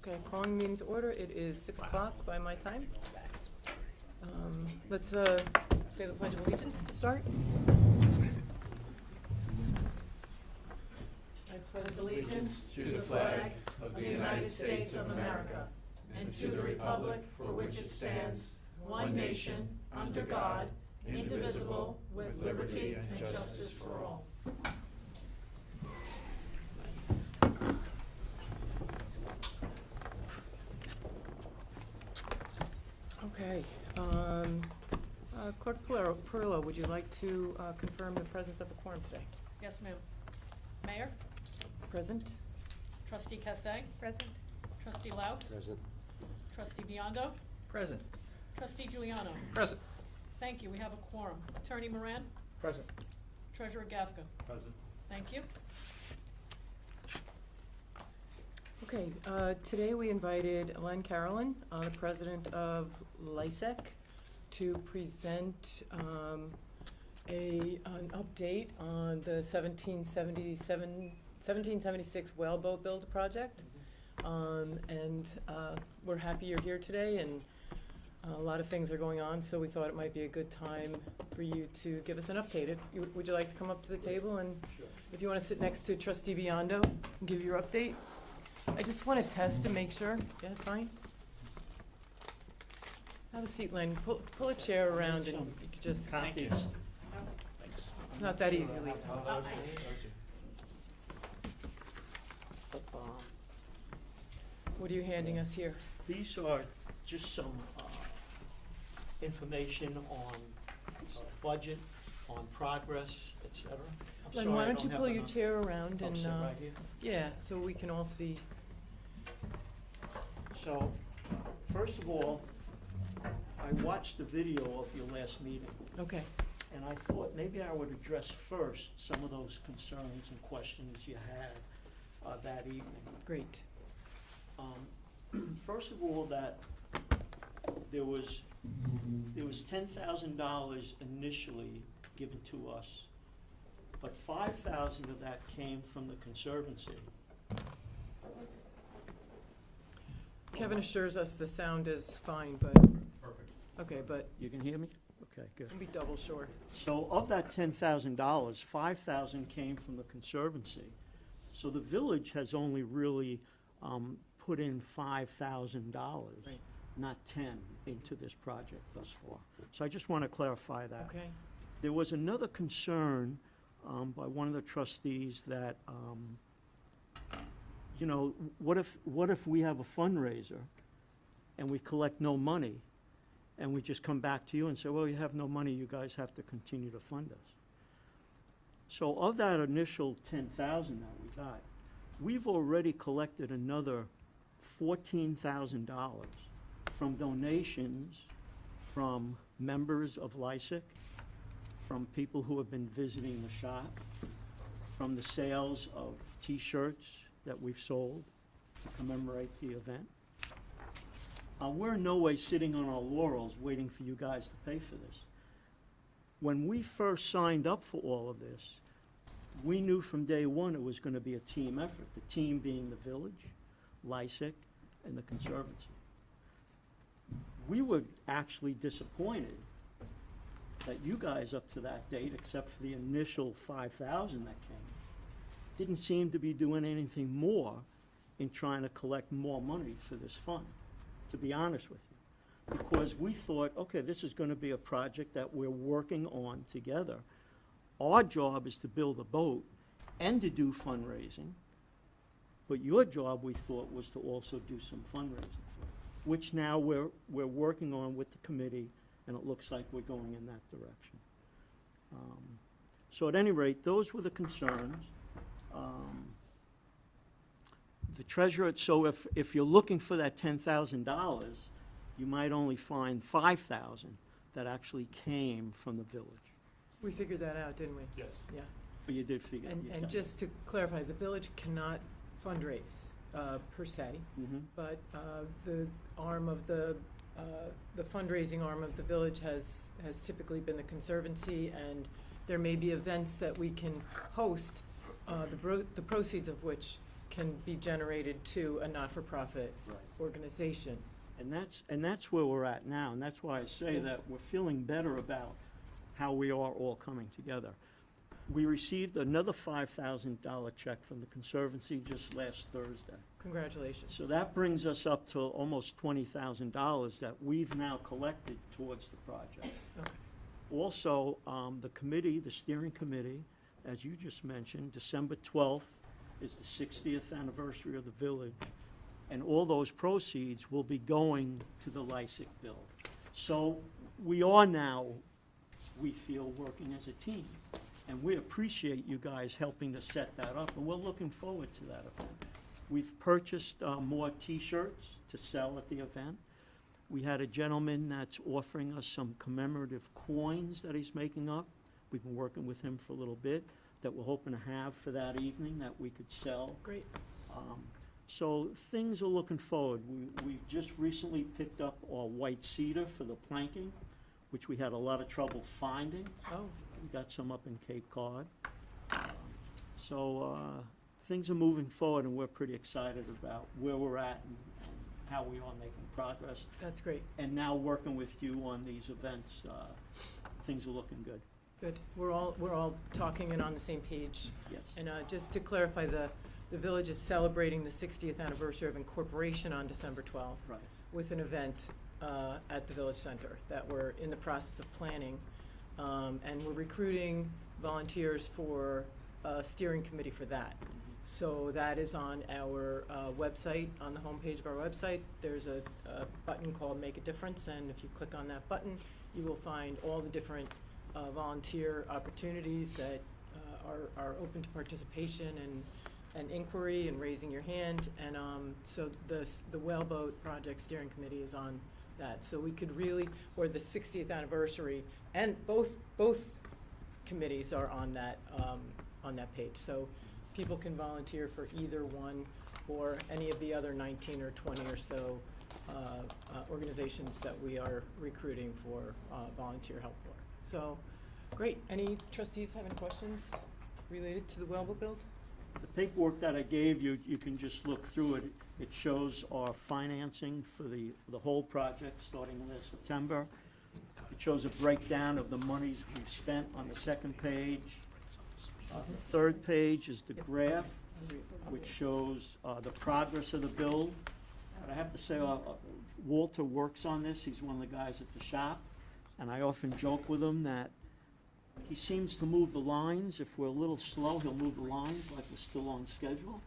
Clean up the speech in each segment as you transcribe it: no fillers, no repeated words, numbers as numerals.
Okay, calling meeting to order. It is 6 o'clock by my time. Let's say the Pledge of Allegiance to start. I pledge Allegiance to the flag of the United States of America and to the republic for which it stands, one nation, under God, indivisible, with liberty and justice for all. Okay. Clerk Perillo, would you like to confirm the presence of a quorum today? Yes, ma'am. Mayor? Present. Trustee Cassay? Present. Trustee Laus? Present. Trustee Biondo? Present. Trustee Giuliano? Present. Thank you. We have a quorum. Attorney Moran? Present. Treasurer Gafka? Present. Thank you. Okay, today we invited Len Carolyn, the president of LISEC, to present an update on the 1776 Whaleboat build project. And we're happy you're here today, and a lot of things are going on, so we thought it might be a good time for you to give us an update. Would you like to come up to the table, and if you want to sit next to Trustee Biondo and give your update? I just want to test to make sure. Yeah, it's fine. Have a seat, Len. Pull a chair around and you can just. Thank you. Thanks. It's not that easy, Lisa. What are you handing us here? These are just some information on budget, on progress, et cetera. I'm Len, sorry, why I don't you have pull your enough. chair around I'll and, sit right here. yeah, so we can all see. So, first of all, I watched the video of your last meeting, Okay, and I thought maybe I would address first some of those concerns and questions you had that evening. great. First of all, that there was $10,000 initially given to us, but $5,000 of that came from the Conservancy. Kevin assures us the sound is fine, but, Perfect. okay, but You can hear me? Okay, good. it'll be double short. So of that $10,000, $5,000 came from the Conservancy. So the village has only really put in $5,000, Right. not 10, into this project thus far. So I just want to clarify that. Okay, There was another concern by one of the trustees that, you know, what if we have a fundraiser and we collect no money, and we just come back to you and say, well, you have no money, you guys have to continue to fund us. So of that initial $10,000 that we got, we've already collected another $14,000 from donations from members of LISEC, from people who have been visiting the shop, from the sales of T-shirts that we've sold to commemorate the event. We're in no way sitting on our laurels waiting for you guys to pay for this. When we first signed up for all of this, we knew from day one it was going to be a team effort, the team being the village, LISEC, and the Conservancy. We were actually disappointed that you guys up to that date, except for the initial $5,000 that came, didn't seem to be doing anything more in trying to collect more money for this fund, to be honest with you. Because we thought, okay, this is going to be a project that we're working on together. Our job is to build a boat and to do fundraising, but your job, we thought, was to also do some fundraising for it, which now we're working on with the committee, and it looks like we're going in that direction. So at any rate, those were the concerns. The treasurer, so if you're looking for that $10,000, you might only find $5,000 that actually came from the village. we figured that out, didn't we? Yes. Yeah, But you did figure. and just to clarify, the village cannot fundraise, per se, Mhm. but the arm of the fundraising arm of the village has typically been the Conservancy, and there may be events that we can host, the proceeds of which can be generated to a not-for-profit Right. organization. And that's where we're at now, and that's why I say Yes. that we're feeling better about how we are all coming together. We received another $5,000 check from the Conservancy just last Thursday. Congratulations. So that brings us up to almost $20,000 that we've now collected towards the project. Okay. Also, the committee, the steering committee, as you just mentioned, December 12th is the 60th anniversary of the village, and all those proceeds will be going to the LISIC build. So we are now, we feel, working as a team, and we appreciate you guys helping to set that up, and we're looking forward to that event. We've purchased more T-shirts to sell at the event. We had a gentleman that's offering us some commemorative coins that he's making up. We've been working with him for a little bit, that we're hoping to have for that evening that we could sell. Great. So things are looking forward. We just recently picked up our white cedar for the planking, which we had a lot of trouble finding. Oh, We got some up in Cape Cod. So things are moving forward, and we're pretty excited about where we're at and how we are making progress. that's great. And now working with you on these events, things are looking good. Good. We're all talking and on the same page. Yes. And just to clarify, the village is celebrating the 60th anniversary of incorporation on December 12th Right. with an event at the Village Center that we're in the process of planning. And we're recruiting volunteers for a steering committee for that. So that is on our website, on the homepage of our website. There's a button called Make a Difference, and if you click on that button, you will find all the different volunteer opportunities that are open to participation and inquiry and raising your hand. And so the Whaleboat Project Steering Committee is on that. So we could really, or the 60th anniversary, and both committees are on that page. So people can volunteer for either one or any of the other 19 or 20 or so organizations that we are recruiting for volunteer help for. So, great. Any trustees have any questions related to the Whaleboat build? The paperwork that I gave you, you can just look through it. It shows our financing for the whole project starting last September. It shows a breakdown of the monies we've spent on the second page. The third page is the graph, which shows the progress of the build. But I have to say, Walter works on this. He's one of the guys at the shop. And I often joke with him that he seems to move the lines. If we're a little slow, he'll move the lines like we're still on schedule.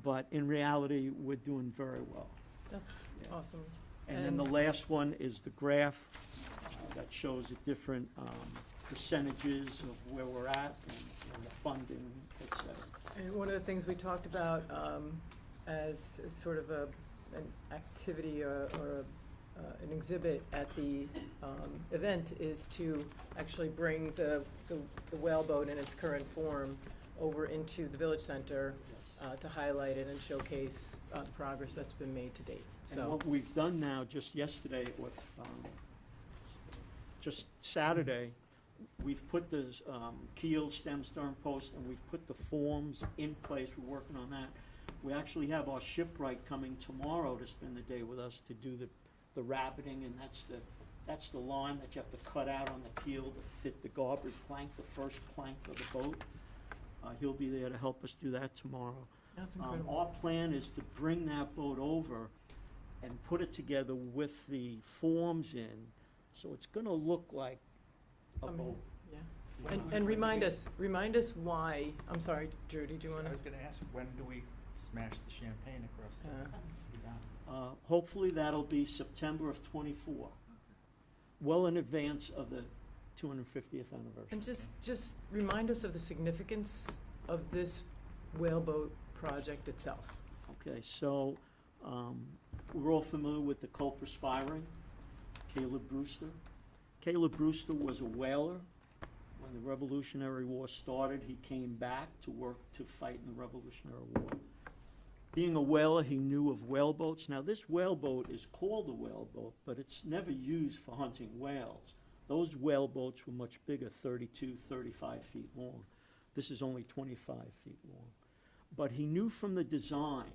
But in reality, we're doing very well. That's Yeah. awesome. And then the last one is the graph that shows the different percentages of where we're at and the funding, et cetera. And one of the things we talked about as sort of an activity or an exhibit at the event is to actually bring the Whaleboat in its current form over into the Village Center to highlight it and showcase the progress that's been made to date. And So, what we've done now, just yesterday with, just Saturday, we've put the keel, stem, stern post, and we've put the forms in place. We're working on that. We actually have our shipwright coming tomorrow to spend the day with us to do the rabbiting, and that's the line that you have to cut out on the keel to fit the garbage plank, the first plank of the boat. He'll be there to help us do that tomorrow. that's incredible. Our plan is to bring that boat over and put it together with the forms in, so it's gonna look like a I mean, boat. Yeah. And remind us why, I'm sorry, Judy, do you want I to? was gonna ask, when do we smash the champagne across the? Hopefully that'll be September of '24, well in advance of the 250th anniversary. And just remind us of the significance of this Whaleboat project itself. Okay, so, we're all familiar with the co-perspiring, Caleb Brewster. Caleb Brewster was a whaler. When the Revolutionary War started, he came back to work to fight in the Revolutionary War. Being a whaler, he knew of whaleboats. Now, this whaleboat is called a whaleboat, but it's never used for hunting whales. Those whaleboats were much bigger, 32, 35 feet long. This is only 25 feet long. But he knew from the design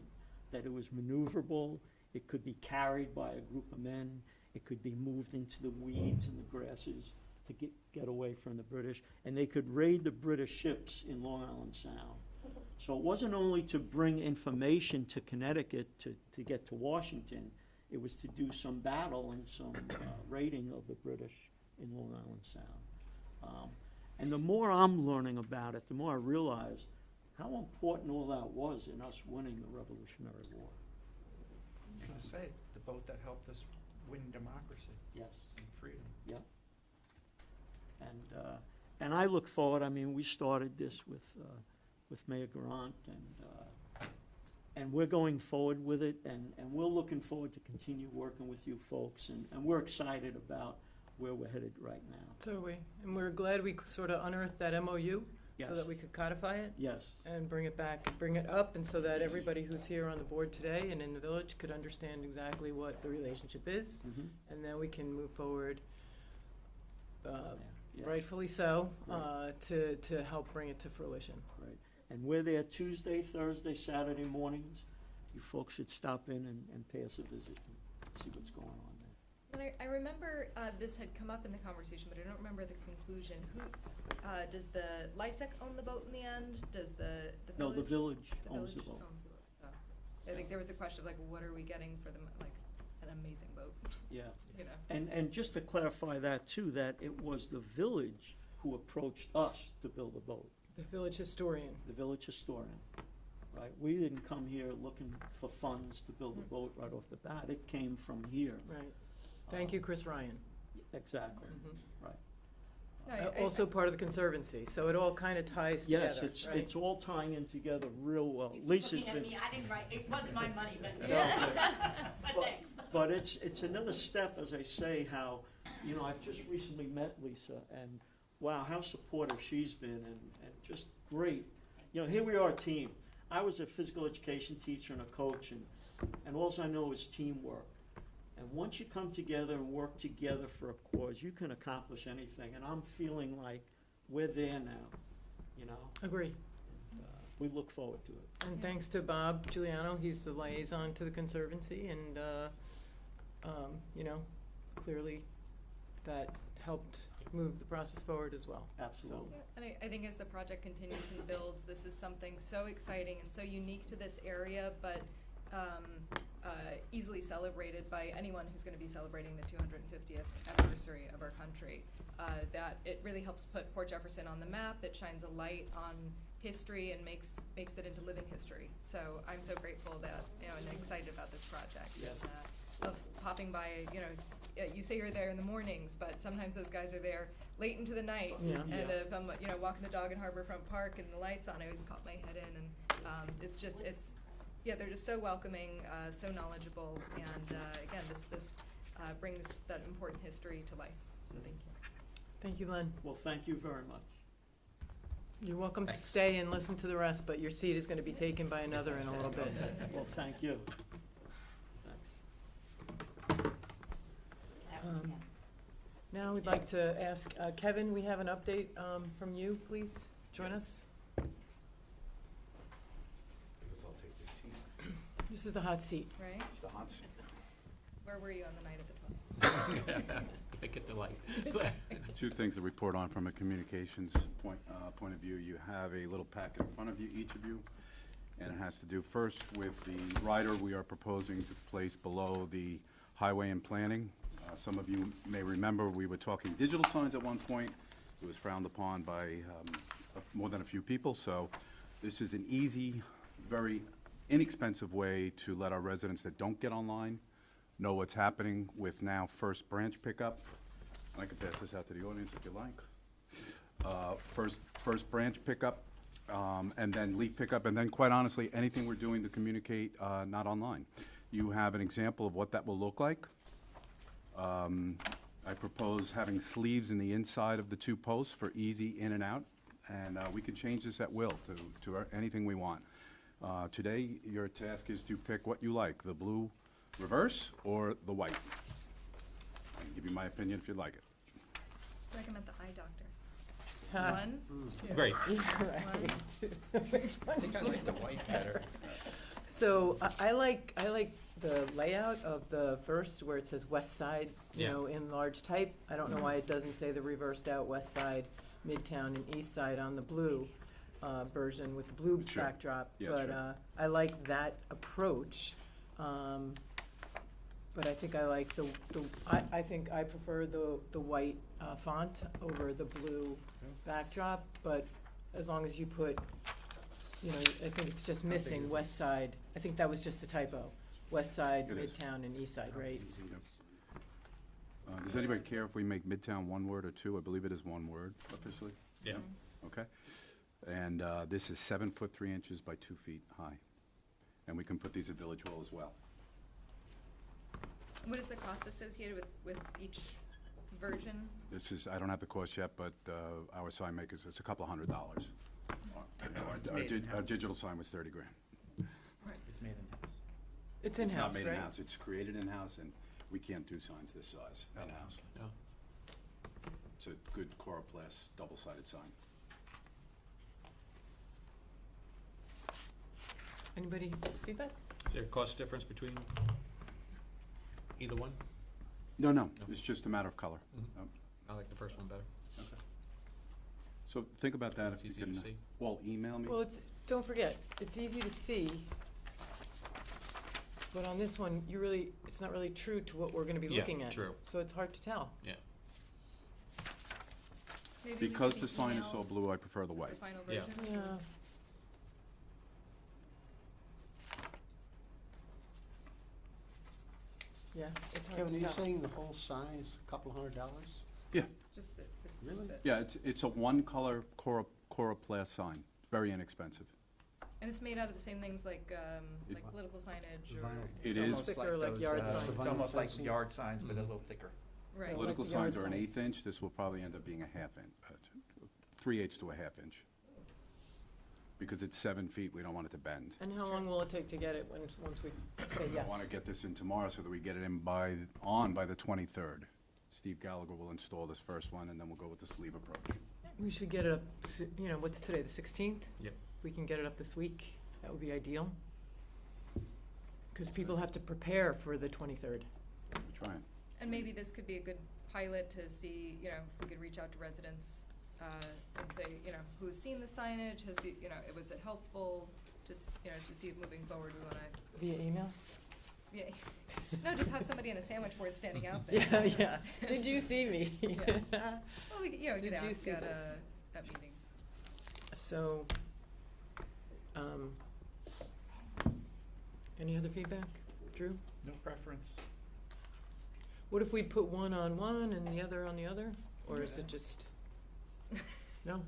that it was maneuverable, it could be carried by a group of men, it could be moved into the weeds and the grasses to get away from the British, and they could raid the British ships in Long Island Sound. So it wasn't only to bring information to Connecticut to get to Washington, it was to do some battle and some raiding of the British in Long Island Sound. And the more I'm learning about it, the more I realize how important all that was in us winning the Revolutionary War. I was gonna say, the boat that helped us win democracy Yes. and freedom. Yep. And I look forward, I mean, we started this with Mayor Grant, and we're going forward with it, and we're looking forward to continue working with you folks, and we're excited about where we're headed right now. So are we, and we're glad we sort of unearthed that MOU Yes. so that we could codify it Yes, and bring it back, bring it up, and so that everybody who's here on the board today and in the village could understand exactly what the relationship is, mhm, and then we can move forward, yeah, rightfully so, Right. to help bring it to fruition. right. And we're there Tuesday, Thursday, Saturday mornings. You folks should stop in and pay us a visit and see what's going on there. And I remember this had come up in the conversation, but I don't remember the conclusion. Who, does the LISEC own the boat in the end? Does the village? No, the village The owns the village boat. owns the boat, so. I think there was the question of like, what are we getting for the, like, an amazing boat, Yeah. you know? And just to clarify that too, that it was the village who approached us to build a boat, The village historian. the village historian, right? We didn't come here looking for funds to build a boat right off the bat. It came from here. Right. Thank you, Chris Ryan. Exactly, Mhm. right. No, I- Also part of the Conservancy, so it all kind of ties together, Yes, right? it's all tying in together real well. He's Lisa's looking at been. me, I didn't write, it wasn't my money, but, but But- thanks. But it's another step, as I say, how, you know, I've just recently met Lisa, and wow, how supportive she's been, and just great. You know, here we are, a team. I was a physical education teacher and a coach, and all I know is teamwork. And once you come together and work together for a cause, you can accomplish anything, and I'm feeling like we're there now, you know? Agree. We look forward to it. And thanks to Bob Giuliano, he's the liaison to the Conservancy, and, you know, clearly that helped move the process forward as well. Absolutely. Yeah, and I think as the project continues and builds, this is something so exciting and so unique to this area, but easily celebrated by anyone who's going to be celebrating the 250th anniversary of our country. That it really helps put Port Jefferson on the map. It shines a light on history and makes it into living history. So I'm so grateful that, you know, and excited about this project. Yes. And, love popping by, you know, you say you're there in the mornings, but sometimes those guys are there late into the night. Yeah. And if I'm, you know, walking the dog in Harborfront Park and the lights on, I always pop my head in, and yeah, they're just so welcoming, so knowledgeable, and again, this brings that important history to life. So thank you. Thank you, Len. Well, thank you very much. You're welcome to Thanks. stay and listen to the rest, but your seat is going to be taken by another in a little bit. Well, thank you. Thanks. Now we'd like to ask, Kevin, we have an update from you, please join us. I guess I'll take the seat. This is the hot seat. Right? It's the hot seat. Where were you on the night of the 12th? I get the light. Two things to report on from a communications point of view. You have a little packet in front of you, each of you, and it has to do first with the rider we are proposing to place below the highway and planning. Some of you may remember we were talking digital signs at one point. It was frowned upon by more than a few people, so this is an easy, very inexpensive way to let our residents that don't get online know what's happening with now first branch pickup. I can pass this out to the audience if you like. First branch pickup, and then leaf pickup, and then quite honestly, anything we're doing to communicate not online. You have an example of what that will look like. I propose having sleeves in the inside of the two posts for easy in and out, and we can change this at will to anything we want. Today, your task is to pick what you like, the blue reverse or the white. I can give you my opinion if you'd like it. Recommend the eye doctor. One? Great. Yeah, right. I think I like the white better. So I like the layout of the first where it says west side, you Yeah. know, in large type. I don't know why it doesn't say the reversed out west side, midtown and east side on the blue version with the blue Sure. backdrop. Yeah, But sure. I like that approach. But I think I like I think I prefer the white font over the blue backdrop. But as long as you put, you know, I think it's just missing west side. I think that was just a typo. West side, It is. midtown, and east side, right? Does anybody care if we make Midtown one word or two? I believe it is one word officially. Yeah. Okay. And this is 7 foot 3 inches by 2 feet high. And we can put these at Village Hall as well. What is the cost associated with each version? This is, I don't have the cost yet, but our sign makers, it's a couple $100. It's Our made in-house. digital sign was 30 grand. It's made in-house. It's It's not in-house, made right? in-house, it's created in-house, and we can't do signs this size in-house. No. It's a good coroplast, double-sided sign. Anybody feedback? Is there a cost difference between either one? No, No. it's just a matter of color. Mhm. I like the first one better. So think about that It's if you easier can, to see. well, email me. Well, don't forget, it's easy to see, but on this one, it's not really true to what we're gonna be Yeah, looking at. true. So it's hard to tell. Yeah. Maybe we Because could the sign is email so blue, I prefer the the white. final Yeah. version. Yeah. Yeah, it's hard Kevin, are to you tell. saying the whole size, a couple $100? Yeah, Just this Really? bit. yeah, it's a one-color coroplast sign, very inexpensive. And it's made out of the same things like It- political signage The or, vinyl. It It's is, almost Thicker, like those, yard signs. It's Vinyl almost like fencing. yard signs, but a Mhm. little thicker. right. political Like yard signs are an signs. 1/8 inch, this will probably end up being a 1/2 inch, 3/8 to a 1/2 inch. Because it's 7 feet, we don't want it to bend. And how long will it take to get it once we say I yes? want to get this in tomorrow so that we get it in by the 23rd. Steve Gallagher will install this first one, and then we'll go with the sleeve approach. We should get it up, you know, what's today, the 16th? Yep. If we can get it up this week, that would be ideal. Because people have to prepare for the 23rd. We're trying. And maybe this could be a good pilot to see, you know, if we could reach out to residents and say, you know, who's seen the signage, was it helpful? Just, you know, to see if moving forward, we wanna, Via email? yeah, no, just have somebody in a sandwich board standing out there. Yeah, yeah. Did you see me? Yeah. Well, we could, you know, we could Did you ask see at, this? at meetings. So, any other feedback? Drew? No preference. What if we put one on one and the other on the other? Or is it just, no?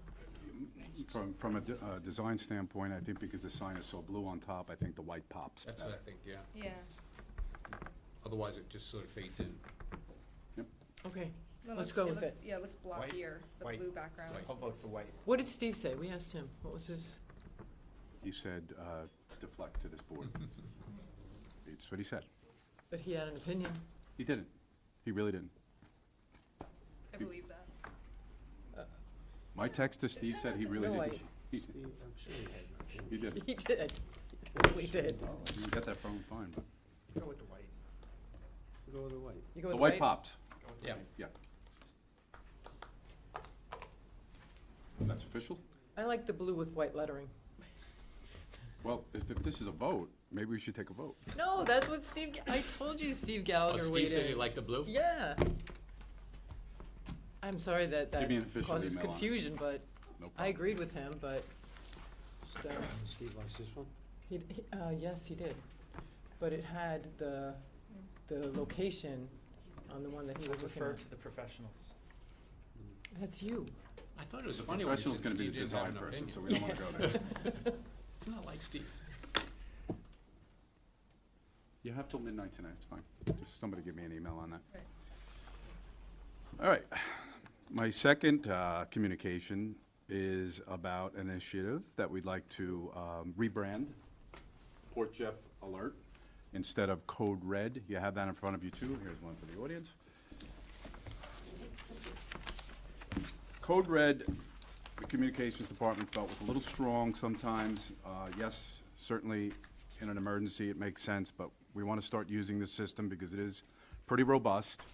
From a design standpoint, I think because the sign is so blue on top, I think the white pops That's what better. I think, yeah. Yeah. Otherwise, it just sort of fades in. Okay, Well, Let's go with it. Yeah, let's block White. here, the White. blue background. White. I'll vote for white. what did Steve say? We asked him, what was his? He said, deflect to this board. That's what he said. But he had an opinion. He didn't. He really didn't. I believe that. My text to Steve said he really No didn't. way. He Steve, I'm sure he had an opinion. he did. He did. He totally did. You can get that from him fine, but Go with the white. Go with the white. You go the with white pops. Go with the Yeah. white. Yeah. That's official? I like the blue with white lettering. Well, if this is a vote, maybe we should take a vote. No, that's what Steve, I told you Steve Oh, Gallagher weighed Steve said he in. liked the blue? Yeah. I'm sorry that Give me an official causes email on it. confusion, but No problem. I agreed with him, but, so, Steve likes this one? yes, he did. But it had the location on the one that he I was looking refer at. to the professionals. That's you. I thought it was The funny when he professional's said gonna be Steve the didn't have design an person, opinion. so we don't wanna go there. It's not like Steve. You have till midnight tonight, it's fine. Just somebody give me an email on that. Right. All right. My second communication is about an initiative that we'd like to rebrand Port Jeff Alert instead of Code Red. You have that in front of you too. Here's one for the audience. Code Red the communications department felt was a little strong sometimes. Yes, certainly in an emergency, it makes sense, but we want to start using this system because it is pretty robust.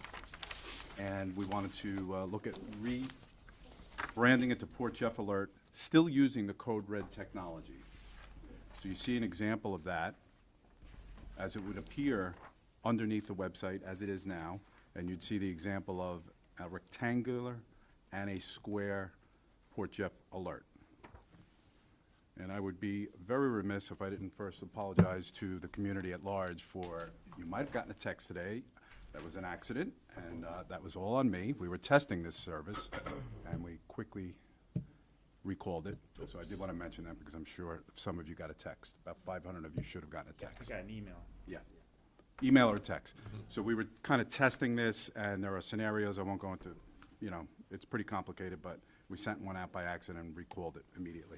And we wanted to look at rebranding it to Port Jeff Alert, still using the Code Red technology. So you see an example of that as it would appear underneath the website as it is now, and you'd see the example of a rectangular and a square Port Jeff Alert. And I would be very remiss if I didn't first apologize to the community at large for, you might have gotten a text today, that was an accident, and that was all on me. We were testing this service, and we quickly recalled it. So I did want to mention that because I'm sure some of you got a text. About 500 of you should have gotten a I text. got an email. Yeah, email or text. So we were kind of testing this, and there are scenarios I won't go into, you know, it's pretty complicated, but we sent one out by accident and recalled it immediately.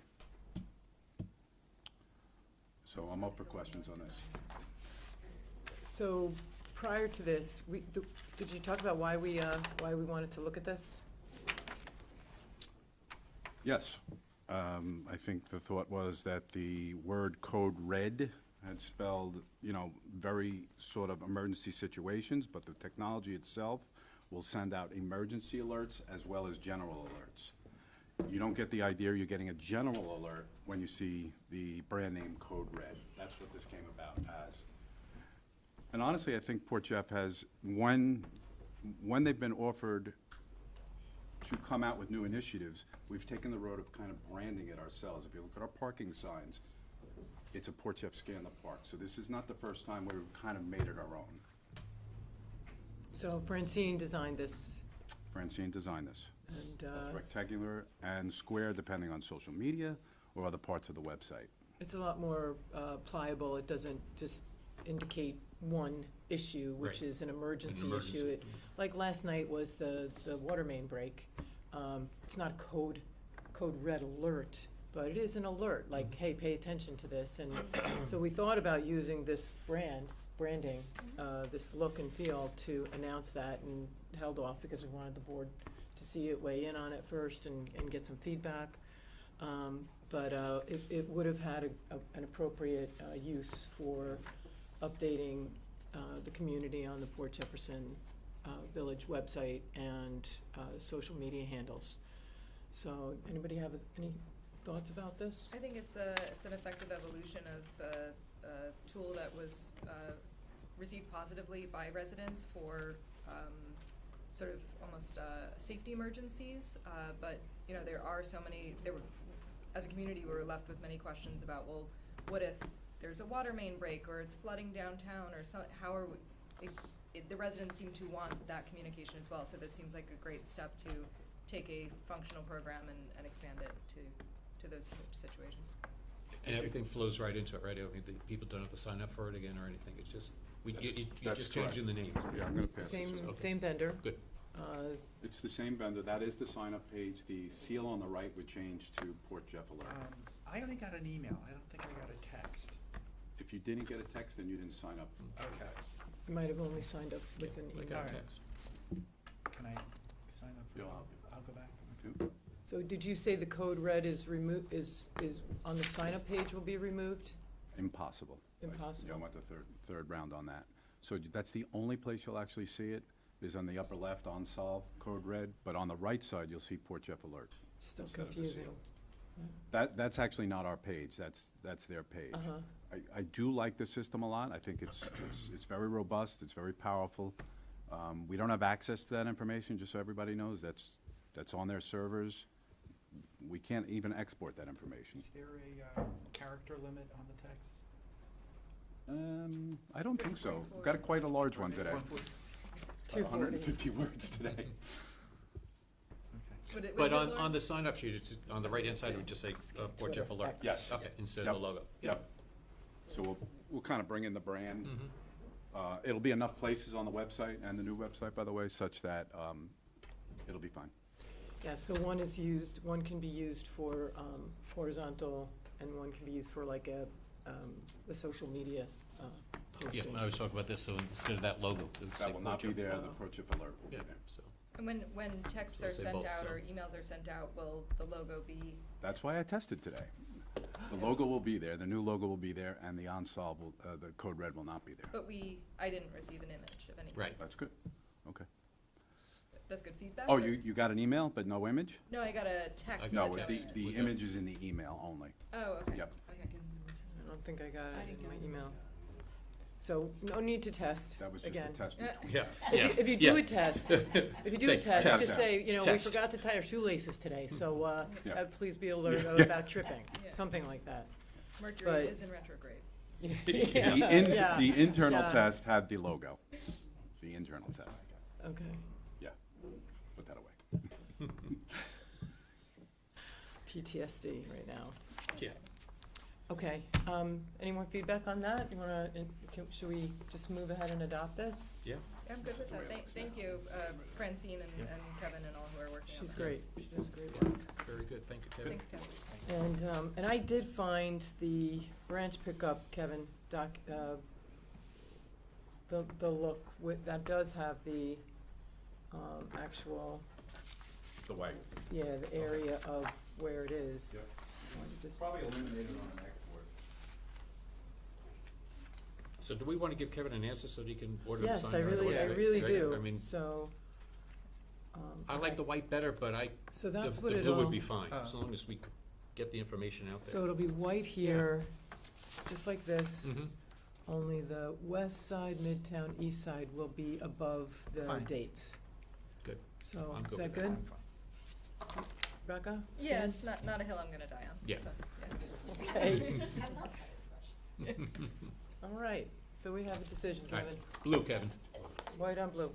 So I'm up for questions on this. So prior to this, did you talk about why we wanted to look at this? Yes. I think the thought was that the word Code Red had spelled, you know, very sort of emergency situations, but the technology itself will send out emergency alerts as well as general alerts. You don't get the idea you're getting a general alert when you see the brand name Code Red. That's what this came about as. And honestly, I think Port Jeff has, when they've been offered to come out with new initiatives, we've taken the road of kind of branding it ourselves. If you look at our parking signs, it's a Port Jeff Scan the Park. So this is not the first time where we've kind of made it our own. So Francine designed this, Francine designed this. and Both rectangular and square, depending on social media or other parts of the website. it's a lot more pliable. It doesn't just indicate one issue, which Right. is an emergency emergency. issue. Like last night was the water main break. It's not code red alert, but it is an alert, like, hey, pay attention to this. And so we thought about using this branding, this look and feel to announce that, and held off because we wanted the board to see it, weigh in on it first and get some feedback. But it would have had an appropriate use for updating the community on the Port Jefferson Village website and social media handles. So anybody have any thoughts about this? I think it's an effective evolution of a tool that was received positively by residents for sort of almost safety emergencies. But you know, there are so many. As a community, we were left with many questions about, well, what if there's a water main break or it's flooding downtown or how are we? The residents seem to want that communication as well. So this seems like a great step to take a functional program and expand it to those situations. And everything flows right into it, right? I mean, the people don't have to sign up for it again or anything. It's just, you That's just correct. changing the name. Yeah, I'm gonna pass this. Same vendor. Good. It's the same vendor. That is the sign-up page. The seal on the right would change to Port Jeff Alert. I only got an email. I don't think I got a text. If you didn't get a text, then you didn't sign up. Okay. You might have only signed up with an Like email. a Alright. text. Can I sign up for Yeah. I'll go back. So did you say the code red is on the sign-up page will be removed? Impossible. Impossible. Yeah, I went the third round on that. So that's the only place you'll actually see it, is on the upper left on Solve, Code Red, but on the right side, you'll see Port Jeff Alert. It's still instead of the confusing. seal. That's actually not our page, that's their page. Uh-huh. I do like the system a lot. I think it's very robust, it's very powerful. We don't have access to that information, just so everybody knows, that's on their servers. We can't even export that information. Is there a character limit on the text? I don't think so. We've got quite a large one today. 240. 150 words today. Okay. But on the sign-up sheet, it's on the right-hand side, it would just say Port Jeff Alert. Yes. Okay, instead of the Yep. logo. Yep. So we'll kind of bring in the brand. Mhm. It'll be enough places on the website and the new website, by the way, such that it'll be fine. Yeah, so one can be used for horizontal, and one can be used for like a social media Yeah, posting. I was talking about this, so instead of that logo, it would say That will not Port be Jeff. there, the Port Jeff Alert will be Yeah, there. so. And when texts So are say sent both, out so. or emails are sent out, will the logo be, That's why I tested today. The logo will be there, the new logo will be there, and the Unsolved will, the Code Red will not be there. but I didn't receive an image of anything. Right. That's good, okay. That's good feedback? Oh, or- you got an email, but no image? No, I got a text. No, that the, tells me. the image is in the email only. Oh, okay. Yep. Okay. I don't think I got I it didn't in my get it. email. So, no need to test, That was just a again. test Yeah. between. Yeah, If you do a test, if you do Say a test, test. just say, you know, we Test. forgot to tie our shoelaces today, so, Yeah. please be alert about tripping, Yeah. something like that. Mercury But- is in retrograde. The internal Yeah. test had the logo, the internal test. Okay. Yeah, put that away. PTSD right now. Yeah. Okay, any more feedback on that? You wanna, should we just move ahead and adopt this? Yeah. I'm good with the way that. it looks Thank you, Francine and Kevin and all who are working on that. She's great, she does great work. Very good, thank you, Kevin. Thanks, Kevin. And I did find the branch pickup, Kevin, the look with, that does have the, actual, The white. yeah, the area of where it is. Yep. Wanna just- Probably eliminated on an export. So do we want to give Kevin an answer so that he can order the Yes, sign I right really, away? I really Right? do, I mean, so. I like the white better, but So the that's what blue it'll, would be fine, as long as we get the information out there. so it'll be white here, just like this. Mhm. Only the west side, midtown, east side will be above the Fine. dates. Good. So, I'm is good that with good? that. Becca? Yeah, Stan? it's not a hill I'm gonna die on. Yeah. So, yeah. Okay, I love that expression. all right, so we have a decision, All right. Kevin. Blue, Kevin. White on blue.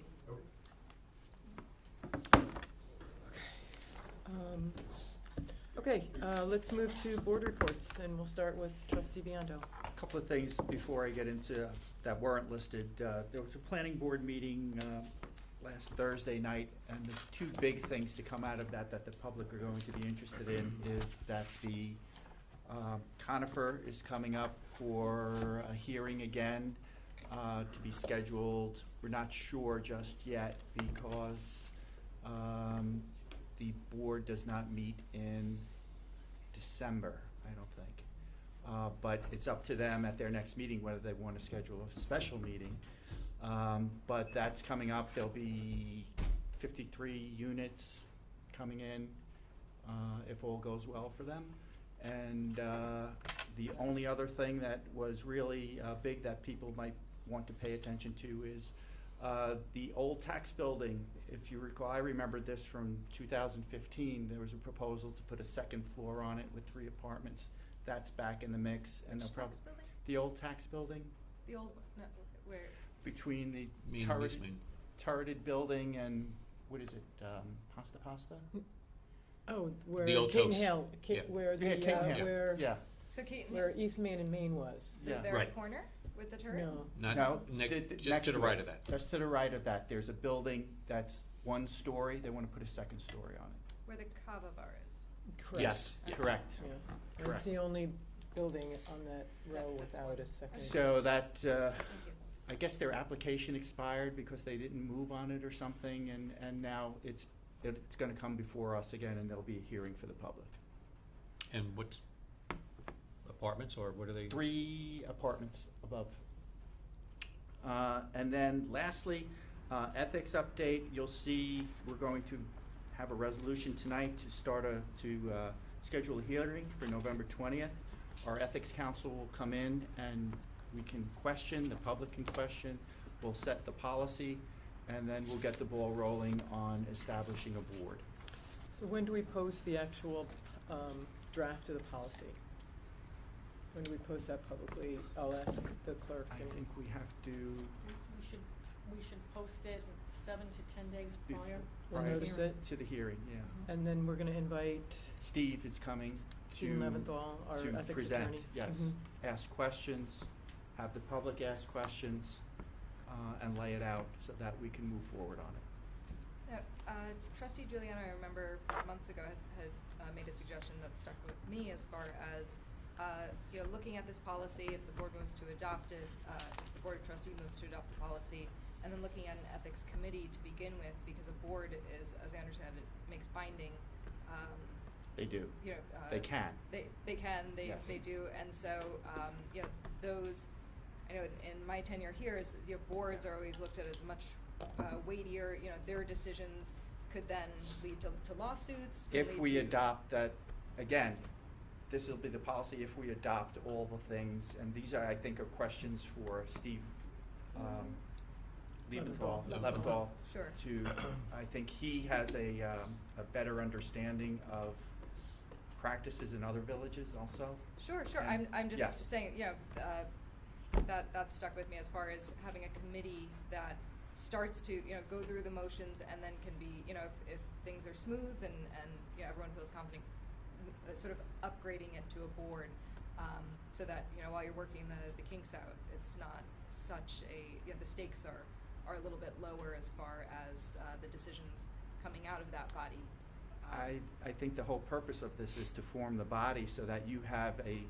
Okay, let's move to board reports, and we'll start with trustee Biondo. A couple of things before I get into, that weren't listed. There was a planning board meeting last Thursday night, and the two big things to come out of that the public are going to be interested in is that the conifer is coming up for a hearing again, to be scheduled. We're not sure just yet because the board does not meet in December, I don't think. But it's up to them at their next meeting whether they want to schedule a special meeting. But that's coming up. There'll be 53 units coming in, if all goes well for them. And the only other thing that was really big that people might want to pay attention to is the old tax building. If you recall, I remember this from 2015, there was a proposal to put a second floor on it with 3 apartments. That's back in the mix, and they'll Which probably, tax building? the old tax building The old, no, where, between the Mean, turreted, mean. turreted building and, what is it, Pasta? Oh, where The old Caton toast. Hill, Yeah. where the, Yeah, Caton Hill. where, Yeah, so Keaton, where East Main and Main was. yeah. the very Right. corner with the turret? No, Not, No, just next to the to right it. of that. Just to the right of that, there's a building that's 1 story, they wanna put a second story on it. Where the Kava bar is. correct. Yes, Yeah. correct. Yeah, that's Correct. the only building on that row That's without a second. So that, Thank you. I guess their application expired because they didn't move on it or something, and now it's gonna come before us again, and there'll be a hearing for the public. And what's, apartments, or what are they? 3 apartments above. And then lastly, ethics update, you'll see we're going to have a resolution tonight to start to schedule a hearing for November 20th. Our ethics council will come in and we can question, the public can question, we'll set the policy, and then we'll get the ball rolling on establishing a board. So when do we post the actual draft of the policy? When do we post that publicly? I'll ask the clerk. I and- think we have to, We should post it 7 to 10 days Bef- prior. We'll prior notice it, to the hearing, yeah. and then we're gonna invite Steve is coming Stephen Leventhal, our to ethics present, attorney. yes. Mhm. Ask questions, have the public ask questions, and lay it out so that we can move forward on it. Now, trustee Giuliano, I remember months ago had made a suggestion that stuck with me as far as, you know, looking at this policy, if the board moves to adopt it, if the board of trustees moves to adopt the policy, and then looking at an ethics committee to begin with, because a board is, as I understand it, makes binding, They do. you know. They can. They can, Yes. they do, and so, you know, those, I know in my tenure here is, you know, boards are always looked at as much weightier, you know, their decisions could then lead to lawsuits. could If lead we to- adopt that, again, this will be the policy if we adopt all the things, and these are, I think, are questions for Steve Leventhal. Sure. I think he has a better understanding of practices in other villages also. Sure, And- I'm just yes. saying, you know, that stuck with me as far as having a committee that starts to, you know, go through the motions and then can be, you know, if things are smooth and, you know, everyone feels confident, sort of upgrading it to a board, so that, you know, while you're working the kinks out, it's not such a, you know, the stakes are a little bit lower as far as the decisions coming out of that body. I think the whole purpose of this is to form the body so that you have a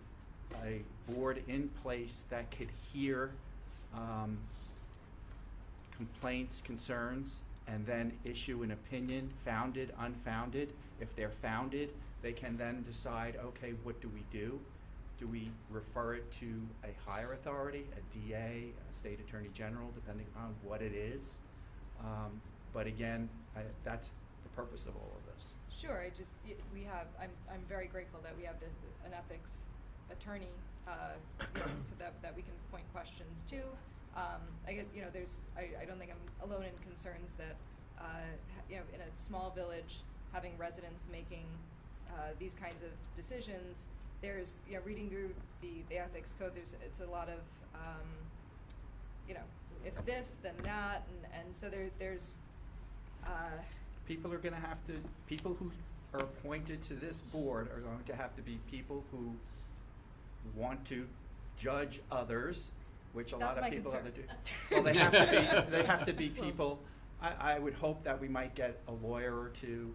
board in place that could hear complaints, concerns, and then issue an opinion, founded, unfounded. If they're founded, they can then decide, okay, what do we do? Do we refer it to a higher authority, a DA, a state attorney general, depending on what it is? But again, that's the purpose of all of this. Sure, we have, I'm very grateful that we have an ethics attorney, you know, so that we can point questions to. I guess, you know, I don't think I'm alone in concerns that, you know, in a small village, having residents making these kinds of decisions, there's, you know, reading through the ethics code, it's a lot of, you know, if this, then that, and so there's, People are gonna have to, people who are appointed to this board are going to have to be people who want to judge others, which a lot That's of my people have to do. concern. Well, they have to be people, I would hope that we might get a lawyer or two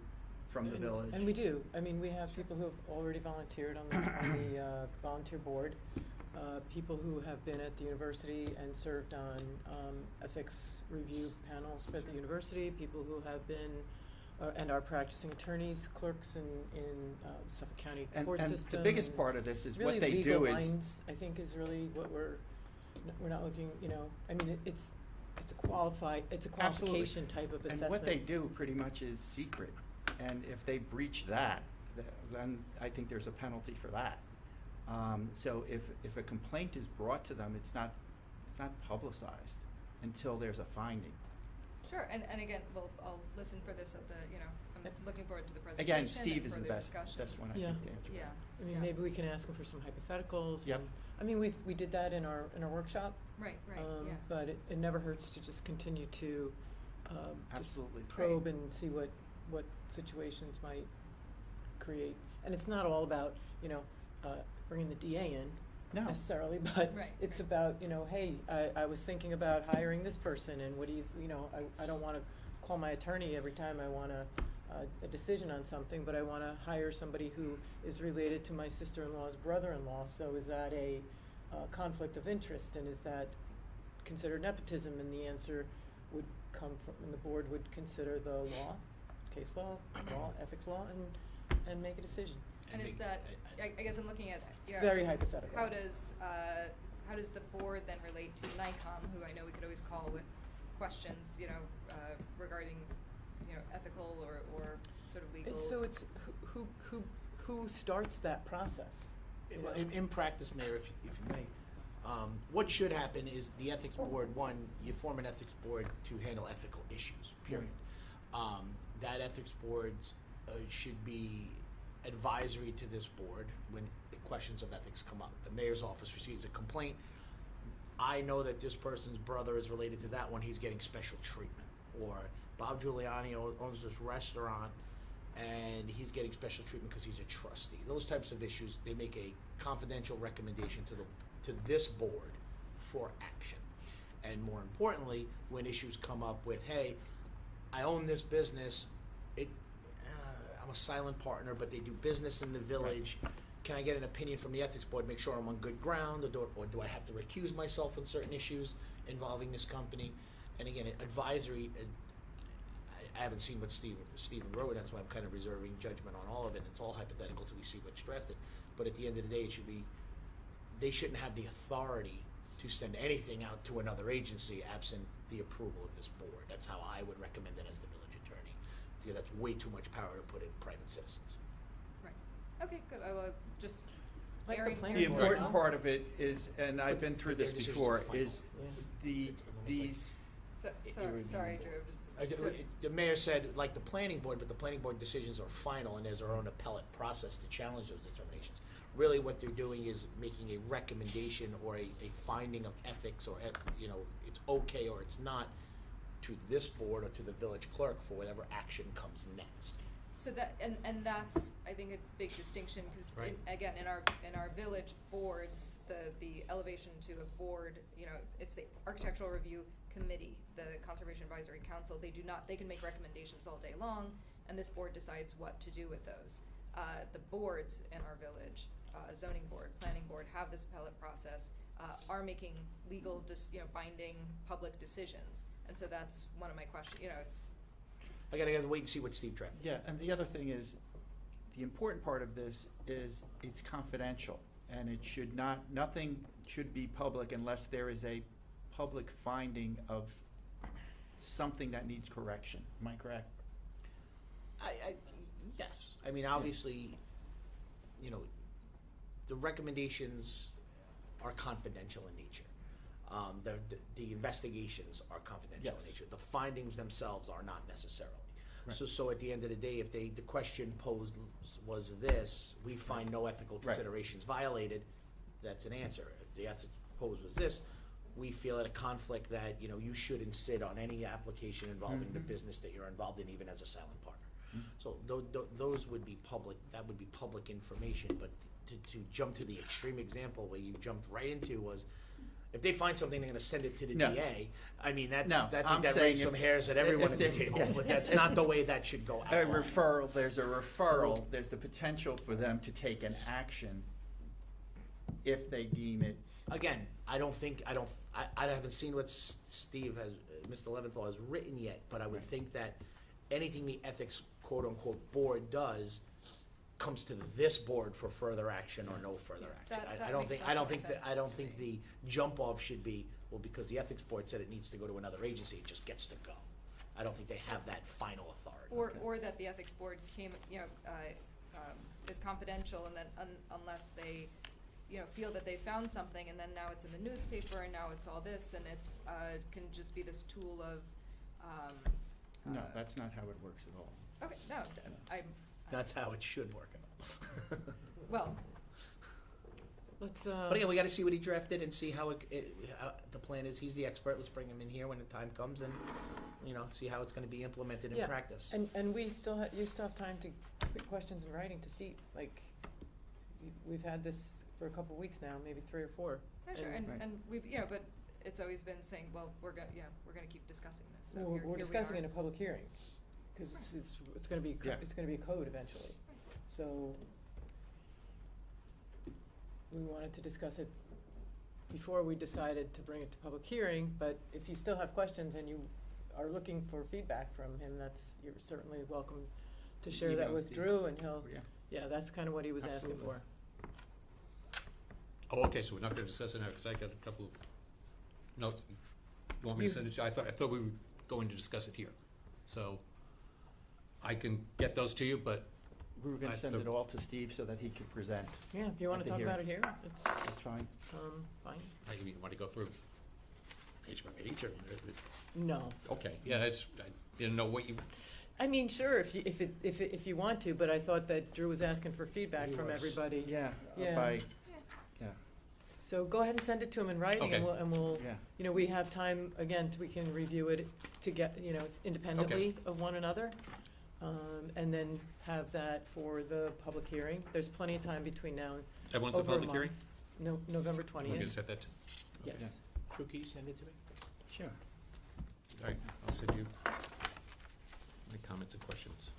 from the village. And we do. I mean, we have people who have already volunteered on the volunteer board, people who have been at the university and served on ethics review panels for the university, people who have been, and are practicing attorneys, clerks in the Suffolk County court system. And the biggest part of this is really what they legal do is. minds, I think, is really what we're not looking, you know, I mean, it's a qualification type of assessment. And what they do pretty much is secret, and if they breach that, then I think there's a penalty for that. So if a complaint is brought to them, it's not publicized until there's a finding. sure, and again, I'll listen for this at the, you know, I'm looking forward to the presentation Again, and Steve is the further best discussion. one I Yeah. think to answer. Yeah. I mean, yeah. maybe we can ask them for some hypotheticals. Yep. and- I mean, we did that in our workshop. Right, yeah. But it never hurts to just continue to, just Absolutely. probe and see what situations might create. And it's not all about, you know, bringing the DA in No. necessarily, but Right, it's right. about, you know, hey, I was thinking about hiring this person, and what do you know, I don't wanna call my attorney every time I want a decision on something, but I wanna hire somebody who is related to my sister-in-law's brother-in-law, so is that a conflict of interest, and is that considered nepotism? And the answer would come from, and the board would consider the law, case law, ethics law, and make a decision. And is that, I guess I'm looking at, you know, Very hypothetical. how does the board then relate to NICOM, who I know we could always call with questions, you know, regarding, you know, ethical or sort of legal? And so it's who starts that process? You know? In practice, Mayor, if you may, what should happen is the ethics board, one, you form an ethics board to handle ethical issues, period. That ethics board should be advisory to this board when the questions of ethics come up. The mayor's office receives a complaint. I know that this person's brother is related to that one, he's getting special treatment. Or Bob Giuliani owns this restaurant and he's getting special treatment because he's a trustee. Those types of issues, they make a confidential recommendation to this board for action. And more importantly, when issues come up with, hey, I own this business, I'm a silent partner, but they do business in the village. Can I get an opinion from the ethics board, make sure I'm on good ground, or do I have to recuse myself on certain issues involving this company? and again, advisory, I haven't seen what Stephen wrote, that's why I'm kind of reserving judgment on all of it. It's all hypothetical till we see what's drafted. But at the end of the day, it should be, they shouldn't have the authority to send anything out to another agency absent the approval of this board. That's how I would recommend it as the village attorney. Because that's way too much power to put in private citizens. Right. Okay, good. I will just. Like the Aaron- planning The Aaron, board. important thoughts? part of it is, and I've been through But their this decisions before, are final. is these, Sorry, Drew, just. The mayor said, like the planning board, but the planning board decisions are final, and there's their own appellate process to challenge those determinations. Really, what they're doing is making a recommendation or a finding of ethics, or, it's okay or it's not, to this board or to the village clerk for whatever action comes next. So that, and that's, I think, a big distinction, because Right. again, in our village boards, the elevation to a board, it's the Architectural Review Committee, the Conservation Advisory Council, they can make recommendations all day long, and this board decides what to do with those. The boards in our village, zoning board, planning board, have this appellate process, are making legal, binding public decisions, and so that's one of my questions, it's. I gotta wait and see what Steve drafted. yeah, and the other thing is, the important part of this is it's confidential, and it should not, nothing should be public unless there is a public finding of something that needs correction. Am I correct? Yes, I mean, obviously, the recommendations are confidential in nature. The investigations are confidential in Yes. nature. The findings themselves are not necessarily. Right. So at the end of the day, if the question posed was this, we find no ethical Right. considerations violated, that's an answer. If the ethics posed was this, we feel at a conflict that, you shouldn't sit on any application involving the Mhm. business that you're involved in, even as a silent partner. Mhm. So those would be public, that would be public information, but to jump to the extreme example where you jumped right into was, if they find something, they're gonna send it to the No. DA. I mean, No, that I'm raised saying some if- hairs at everyone if at the they- table, yeah. but that's not the way that should go A at all. referral, there's the potential for them to take an action if they deem it. Again, I haven't seen what Steve has, Mr. Leventhal has written yet, but I would think that anything the ethics quote-unquote board does comes to this board for further action or no further action. That I don't makes think, much more I don't sense think to the jump-off should be, well, because the ethics board said it needs to go to another agency, it just gets to go. I don't think they have that final authority. Or that the ethics board is confidential, and then unless they, feel that they found something, and then now it's in the newspaper, and now it's all this, and it's, can just be this tool of, No, that's not how it works at all. okay, no, That's how it should work. well, Let's, But again, we gotta see what he drafted and see how how the plan is. He's the expert. Let's bring him in here when the time comes and, see how it's gonna be implemented in Yeah. practice. and we still you still have time to put questions in writing to Steve, like, we've had this for a couple weeks now, maybe 3 or 4. yeah, sure, And- Right. and we've, but it's always been saying, well, we're gonna keep discussing this, so Well, here we're we discussing are. in a public hearing, because it's gonna be, Yeah. it's gonna be a code eventually. So, we wanted to discuss it before we decided to bring it to public hearing, but if you still have questions and you are looking for feedback from him, you're certainly welcome to share that Email with Steve. Drew, and he'll, Yeah. yeah, that's kind of what he was asking Absolutely. for. Oh, okay, so we're not gonna discuss it now, because I got a couple of notes. You want me to You- send it to you? I thought we were going to discuss it here. So I can get those to you, but We were gonna send it all to Steve so that he could present. Yeah, if you want At to the talk about it hearing. here, it's, That's fine. fine. I mean, want to go through page by page, or, No. okay, yeah, I didn't know what you, I mean, sure, if you want to, but I thought that Drew was asking for feedback He from was. everybody. Yeah, Yeah. yeah, So go ahead and send it to him in writing, and Okay. we'll, yeah. we have time, again, we can review it to get, it's independently of one another. And then have that for the public hearing. There's plenty of time between now and everyone's a over a public hearing? month. No, November We're gonna 20th, set that, yes. Drew, can you send it to me? Sure. all right, I'll send you my comments and questions.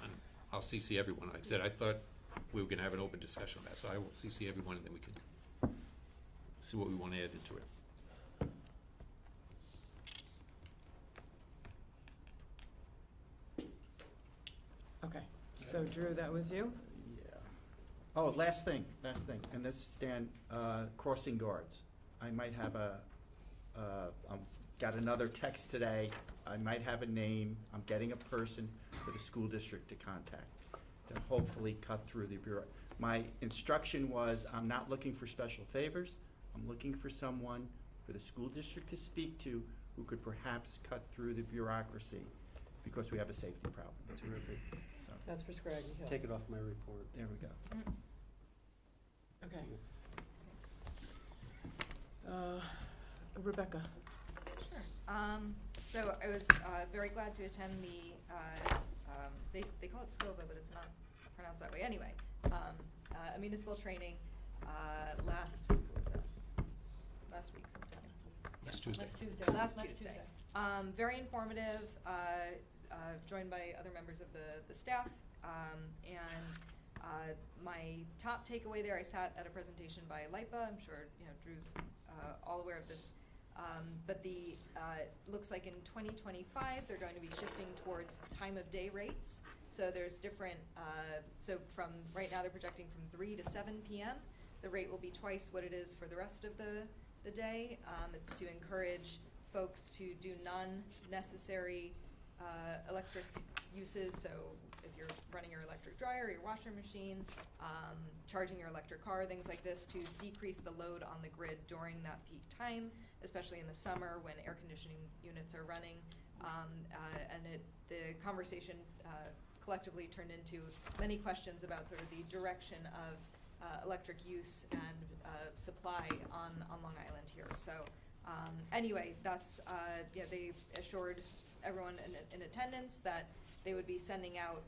And I'll CC everyone. Like I said, I thought we were gonna have an open discussion on that, so I will CC everyone, and then we can see what we want to add into it. So Drew, that was you? Yeah. Oh, last thing, and this stand, crossing guards. I might have got another text today. I might have a name. I'm getting a person for the school district to contact to hopefully cut through the bureau. My instruction was, I'm not looking for special favors. I'm looking for someone for the school district to speak to who could perhaps cut through the bureaucracy because we have a safety problem. Terrific. So, That's for Scraggy Hill. Take it off my report. there we go. Okay. Rebecca? Sure. So I was very glad to attend the, they call it SCOVA, but it's not pronounced that way. Anyway, a municipal training last week sometime. Last Tuesday. Last Tuesday. Very informative, joined by other members of the staff. My top takeaway there, I sat at a presentation by LIPA. I'm sure Drew's all aware of this. But looks like in 2025 they're going to be shifting towards time of day rates. So there's different. So from right now they're projecting from 3 to 7 p.m. The rate will be twice what it is for the rest of the day. It's to encourage folks to do non-necessary electric uses. So if you're running your electric dryer, your washer machine, charging your electric car, things like this, to decrease the load on the grid during that peak time, especially in the summer when air conditioning units are running. The conversation collectively turned into many questions about sort of the direction of electric use and supply on Long Island here. So anyway, that's they assured everyone in attendance that they would be sending out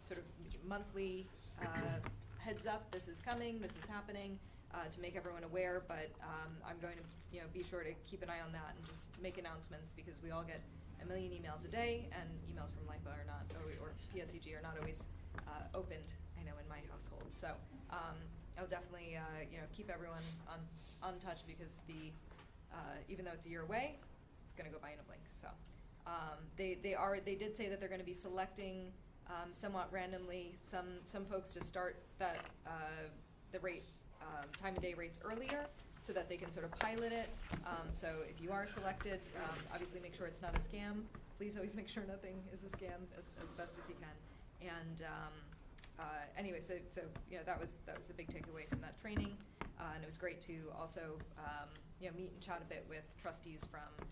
sort of monthly heads up, this is coming, this is happening, to make everyone aware, but I'm going to be sure to keep an eye on that and just make announcements, because we all get a million emails a day, and emails from LIPA are not, or PSEG are not always opened, I know, in my household. So I'll definitely keep everyone on touch, because even though it's a year away, it's going to go by in a blink. So they did say that they're going to be selecting somewhat randomly some folks to start the rate time of day rates earlier, so that they can sort of pilot it. So if you are selected, obviously make sure it's not a scam. Please always make sure nothing is a scam as best as you can. And anyway, so that was the big takeaway from that training, and it was great to also meet and chat a bit with trustees from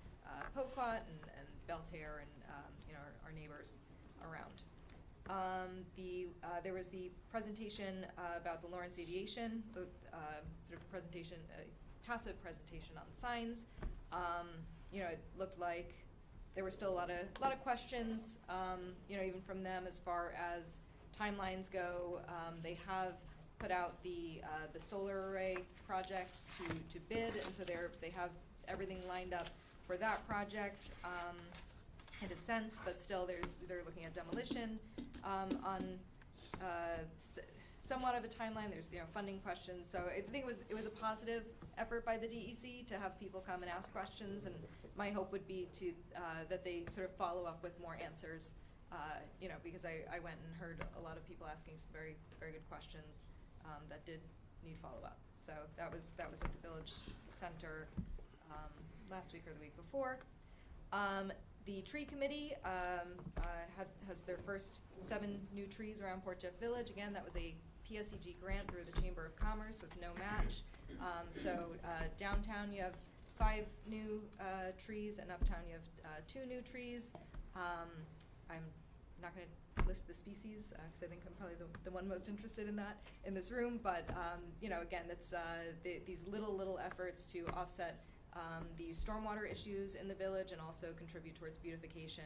Poquat and Belterre and our neighbors around. There was the presentation about the Lawrence Aviation, the sort of presentation, passive presentation on signs. It looked like there were still a lot of questions, even from them as far as timelines go. They have put out the solar array project to bid, and so they have everything lined up for that project in a sense, but still they're looking at demolition on somewhat of a timeline. There's funding questions, so I think it was a positive effort by the DEC to have people come and ask questions, and my hope would be that they sort of follow up with more answers, because I went and heard a lot of people asking some very, very good questions that did need follow-up. So that was at the Village Center last week or the week before. The tree committee has their first 7 new trees around Port Jeff Village. Again, that was a PSEG grant through the Chamber of Commerce with no match. So downtown you have 5 new trees, and uptown you have 2 new trees. I'm not going to list the species because I think I'm probably the one most interested in that in this room. But again, that's these little efforts to offset the stormwater issues in the village and also contribute towards beautification.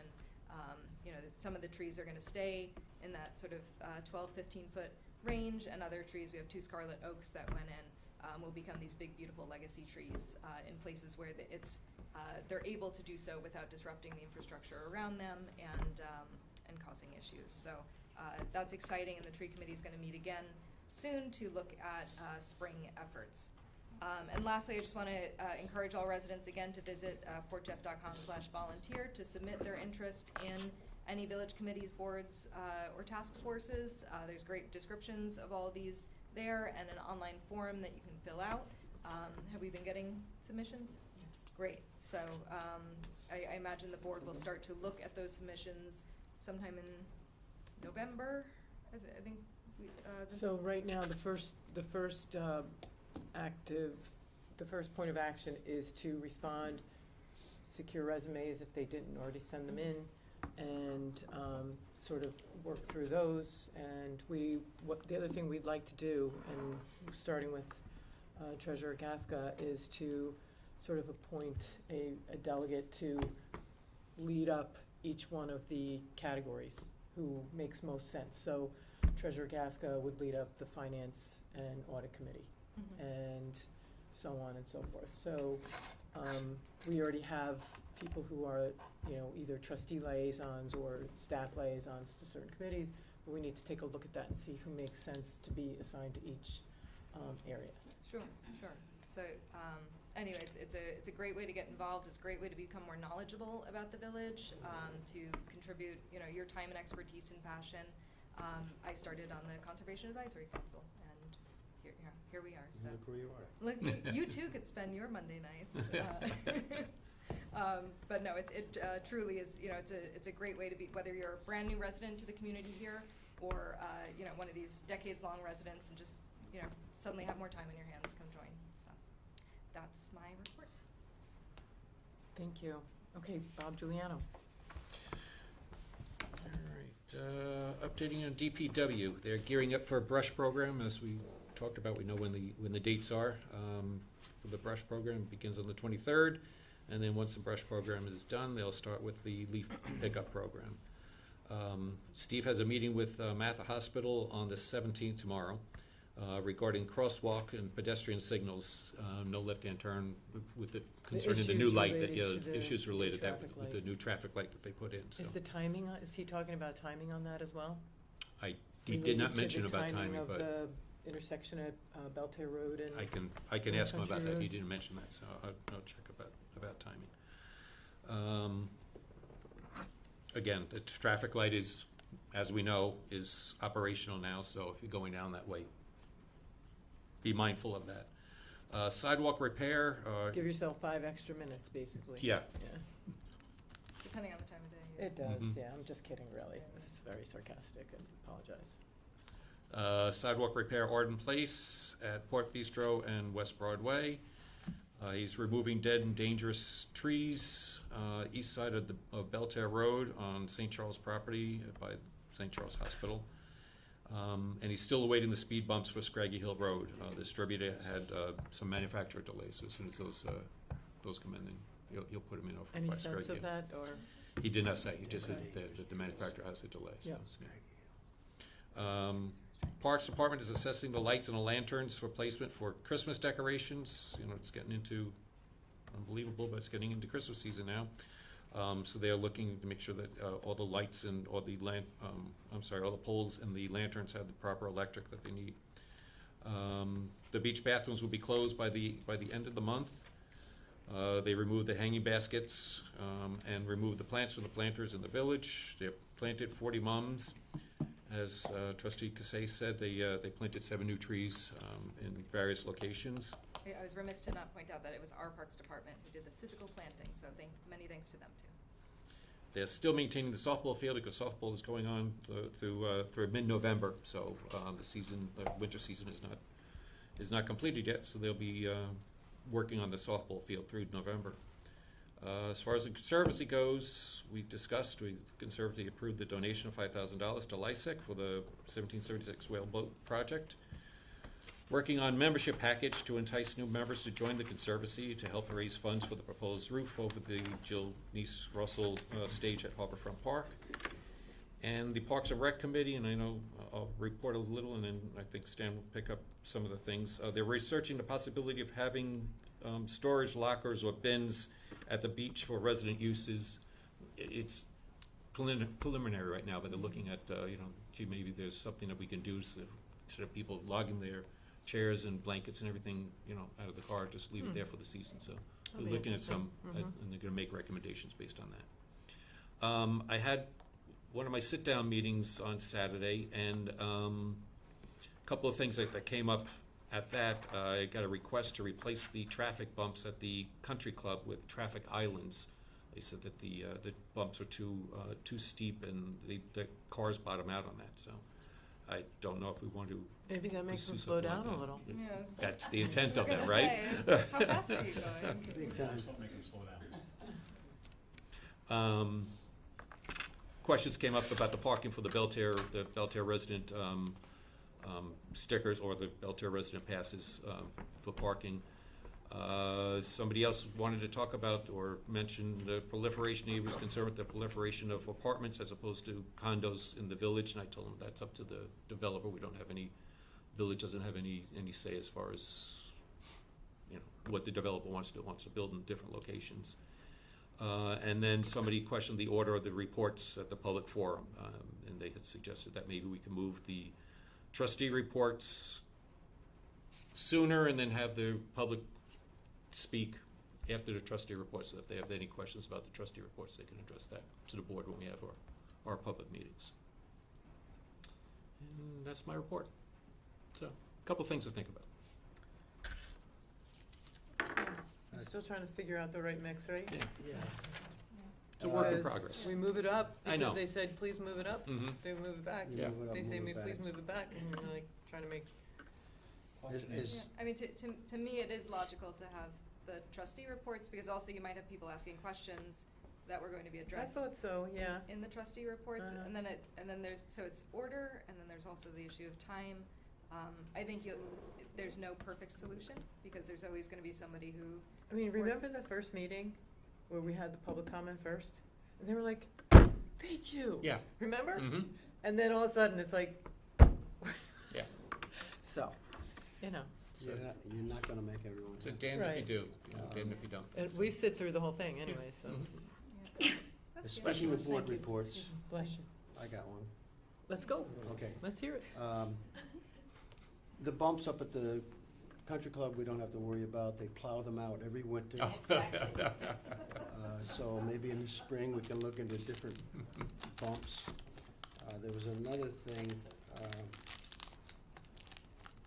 Some of the trees are going to stay in that sort of 12, 15-foot range, and other trees, we have 2 scarlet oaks that went in, will become these big, beautiful legacy trees in places where they're able to do so without disrupting the infrastructure around them and causing issues. So that's exciting, and the tree committee is going to meet again soon to look at spring efforts. And lastly, I just want to encourage all residents again to visit portjeff.com/volunteer to submit their interest in any village committees, boards, or task forces. There's great descriptions of all of these there and an online form that you can fill out. Have we been getting submissions? Yes. Great. So I imagine the board will start to look at those submissions sometime in November. I think we, So right now, the first point of action is to respond, secure resumes if they didn't already send them in, and sort of work through those. And the other thing we'd like to do, and starting with Treasurer Gafka, is to sort of appoint a delegate to lead up each one of the categories who makes most sense. So Treasurer Gafka would lead up the Finance and Audit Committee, and so on and so forth. So we already have people who are, either trustee liaisons or staff liaisons to certain committees, but we need to take a look at that and see who makes sense to be assigned to each area. Sure. So anyway, it's a great way to get involved. It's a great way to become more knowledgeable about the village, to contribute, your time and expertise and passion. I started on the Conservation Advisory Council, and here we are. So Look where you are. look, you too could spend your Monday nights. But no, it truly is. It's a great way to be, whether you're a brand new resident to the community here, or one of these decades-long residents, and just suddenly have more time on your hands. Come join. So that's my report. Thank you. Okay, Bob Giuliano. All right, updating on DPW. They're gearing up for a brush program, as we talked about. We know when the dates are for the brush program. It begins on the 23rd, and then once the brush program is done, they'll start with the leaf pickup program. Steve has a meeting with Matha Hospital on the 17th tomorrow regarding crosswalk and pedestrian signals, no left-hand turn, with the concern of the new light, issues related with the new traffic light that they put in. So. Is the timing, is he talking about timing on that as well? He did not mention about timing, of but the intersection at Beltair Road and I can ask him about Country that. Road? He didn't mention that, so I'll check about timing. Again, the traffic light is, as we know, is operational now. So if you're going down that way, be mindful of that. Sidewalk repair. Give yourself 5 extra minutes, basically. Yeah. Depending on the time of day. It does, Mhm. yeah. I'm just kidding, really. This is very sarcastic. I apologize. Sidewalk repair Arden Place at Port Bistro and West Broadway. He's removing dead and dangerous trees east side of Beltair Road on St. Charles property by St. Charles Hospital. And he's still awaiting the speed bumps for Scraggy Hill Road. The distributor had some manufacturer delays, so as soon as those come in, then he'll put them in over Any by sense Scraggy of Hill. that, or? He did not say. He just said that the manufacturer has a delay. So, Yeah. Parks Department is assessing the lights and the lanterns for placement for Christmas decorations. It's getting into, unbelievable, but it's getting into Christmas season now. So they're looking to make sure that all the lights and all the all the poles and the lanterns have the proper electric that they need. The beach bathrooms will be closed by the end of the month. They removed the hanging baskets and removed the plants from the planters in the village. They planted 40 mums. As Trustee Casay said, they planted 7 new trees in various locations. I was remiss to not point out that it was our Parks Department who did the physical planting, so many thanks to them too. They're still maintaining the softball field because softball is going on through mid-November, so the winter season is not completed yet, so they'll be working on the softball field through November. As far as the Conservancy goes, the Conservancy approved the donation of $5,000 to LISIC for the 1776 Whaleboat project. Working on membership package to entice new members to join the Conservancy to help raise funds for the proposed roof over the Jill Niece Russell stage at Harborfront Park. And the Parks and Rec Committee, and I know I'll report a little, and then I think Stan will pick up some of the things. They're researching the possibility of having storage lockers or bins at the beach for resident uses. It's preliminary right now, but they're looking at, maybe there's something that we can do instead of people logging their chairs and blankets and everything, out of the car, just leave it there for the season. So they're looking at some, and they're going to make recommendations based on that. I had one of my sit-down meetings on Saturday, and a couple of things that came up at that. I got a request to replace the traffic bumps at the country club with traffic islands. They said that the bumps are too steep and the cars bottom out on that, so I don't know if we want to. Maybe that makes them pursue slow something like down a that. little. Yeah. That's the intent I of was that, gonna right? say, how fast are you going? Big time. Questions came up about the parking for the Belterre resident stickers or the Belterre resident passes for parking. Somebody else wanted to talk about or mention the proliferation. He was concerned with the proliferation of apartments as opposed to condos in the village, and I told him that's up to the developer. We don't have any, village doesn't have any say as far as, you know, what the developer wants to build in different locations. And then somebody questioned the order of the reports at the public forum, and they had suggested that maybe we can move the trustee reports sooner and then have the public speak after the trustee reports. So if they have any questions about the trustee reports, they can address that to the board when we have our public meetings. And that's my report. So, a couple things to think about. We're still trying to figure out the right mix, right? Yeah. It's a work in Because progress. We move it up I know. because they said, please move it up. Mm-hmm. They move it back. Yeah. Move it up, They say, move it please back. move it back, and we're like trying to make. Yeah, I mean, to me, it is logical to have the trustee reports, because also you might have people asking questions that were going to be I addressed thought so, yeah. in the trustee reports, Uh-huh. and then there's, so it's order, and then there's also the issue of time. I think there's no perfect solution, because there's always gonna be somebody who, I mean, Works. remember the first meeting where we had the public comment first? And they were like, thank you. Yeah. Remember? Mm-hmm. And then all of a sudden, it's like. Yeah. So, you know, You're not gonna make everyone So happy. damned if you Right. do, you know, damned if you don't. and we sit through the whole thing anyway, so. Mhm. yeah. That's good. Especially with board Thank you. reports. Bless you. I got one. Let's go. Okay. Let's hear it. The bumps up at the country club, we don't have to worry about. They plow them out every winter. Oh. So maybe in the spring, we can look into different bumps. There was another thing,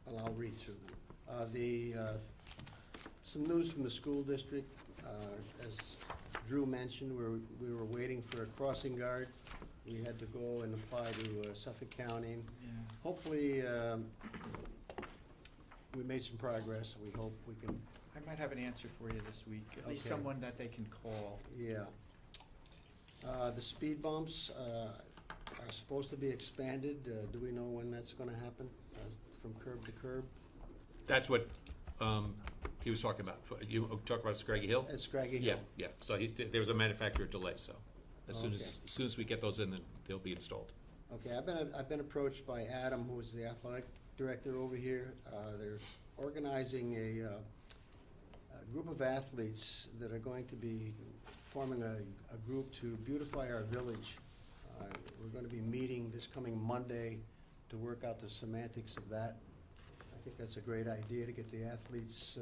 and I'll read through them. Some news from the school district, as Drew mentioned, we were waiting for a crossing guard. We had to go and apply to Suffolk County. Yeah. Hopefully, we made some progress. We hope we can, I might have an answer for you this week, at least Okay. someone that they can call. yeah. The speed bumps are supposed to be expanded. Do we know when that's gonna happen, from curb to curb? That's what he was talking about. You talk about Scraggy Hill? At Scraggy Yeah, Hill? yeah. So there was a manufacturer delay, so as soon Okay. as we get those in, then they'll be installed. Okay, I've been approached by Adam, who is the athletic director over here. They're organizing a group of athletes that are going to be forming a group to beautify our village. We're gonna be meeting this coming Monday to work out the semantics of that. I think that's a great idea to get the athletes,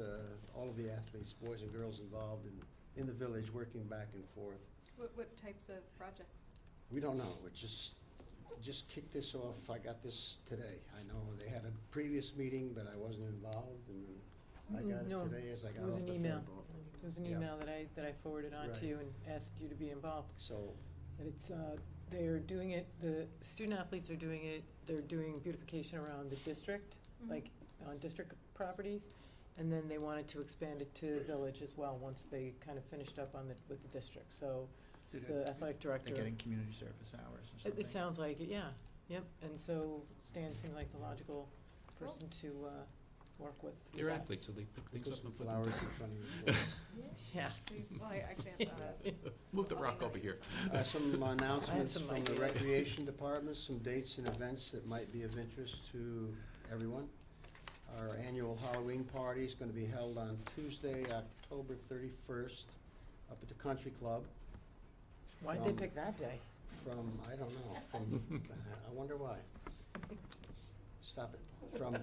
all of the athletes, boys and girls involved in the village, working back and forth. What types of projects? We don't know, we just kicked this off, I got this today. I know they had a previous meeting, but I wasn't involved, and I got No, it today as I It got was off an the email. phone. It was an Yeah. email that I forwarded on to Right. you and asked you to be involved. So, That it's, they're doing it, the student athletes are doing it, they're doing beautification around the district, Mhm. like on district properties. And then they wanted to expand it to village as well, once they kind of finished up with the district, so So the athletic director. They're getting community service hours or It something. sounds like it, yeah, yep, and so Stan seemed like the logical person to, work with. They're athletes, so they pick put things up some and put them flowers down. in front of you. Yeah. Please, well, I actually have Move the I'll rock be over here. Some announcements some from the ideas. recreation department, some dates and events that might be of interest to everyone. Our annual Halloween party is gonna be held on Tuesday, October 31st, up at the Country Club. Why'd they From- pick that day? From, I don't know, from, I wonder why. Stop it. From,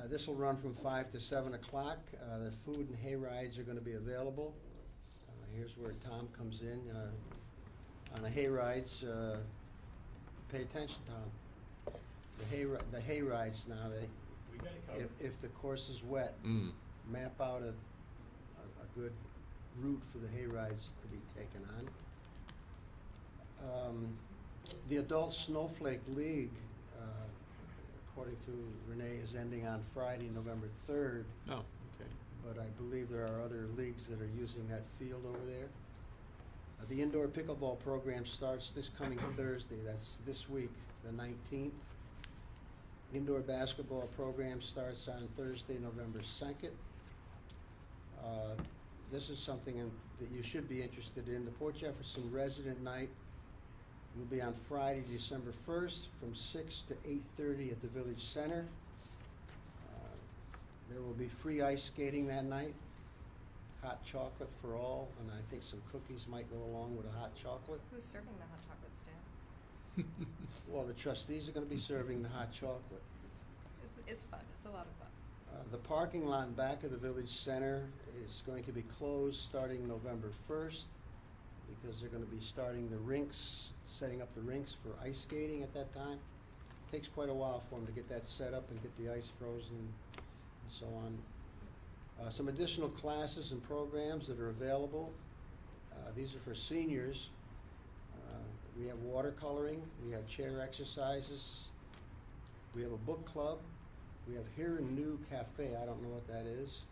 this will run from 5 to 7 o'clock. The food and hay rides are gonna be available. Here's where Tom comes in. on the hay rides, pay attention, Tom. The hay rides now, We got it covered. if the course is wet, map out a good route for the hay rides to be taken on. The Adult Snowflake League, according to Renee, is ending on Friday, November 3rd, Oh, okay. but I believe there are other leagues that are using that field over there. The indoor pickleball program starts this coming Thursday, that's this week, the 19th. Indoor basketball program starts on Thursday, November 2nd. This is something that you should be interested in. The Port Jefferson Resident Night will be on Friday, December 1st, from 6 to 8:30 at the Village Center. There will be free ice skating that night, hot chocolate for all, and I think some cookies might go along with a hot chocolate. Who's serving the hot chocolate stand? Well, the trustees are gonna be serving the hot chocolate. It's fun, it's a lot of fun. The parking lot in back of the Village Center is going to be closed starting November 1st, because they're gonna be starting the rinks, setting up the rinks for ice skating at that time. Takes quite a while for them to get that set up and get the ice frozen and so on. Some additional classes and programs that are available. These are for seniors. We have watercoloring, we have chair exercises, we have a book club, we have Here and New Cafe, I don't know what that is.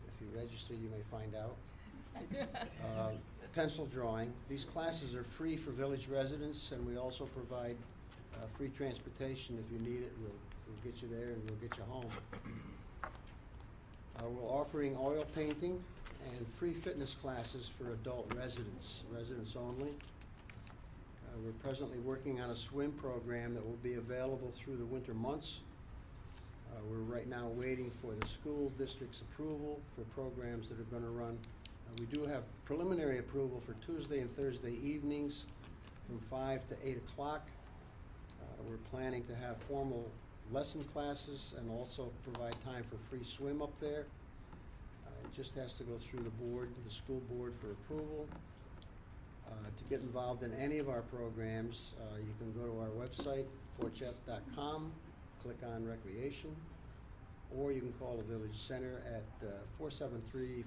If you register, you may find out. Pencil drawing. These classes are free for village residents, and we also provide free transportation. If you need it, we'll get you there and we'll get you home. We're offering oil painting and free fitness classes for adult residents only. We're presently working on a swim program that will be available through the winter months. We're right now waiting for the school district's approval for programs that are going to run. We do have preliminary approval for Tuesday and Thursday evenings from 5 to 8 o'clock. We're planning to have formal lesson classes and also provide time for free swim up there. It just has to go through the board, the school board, for approval. To get involved in any of our programs, you can go to our website, fortjeff.com, click on recreation, or you can call the Village Center at 473-4778.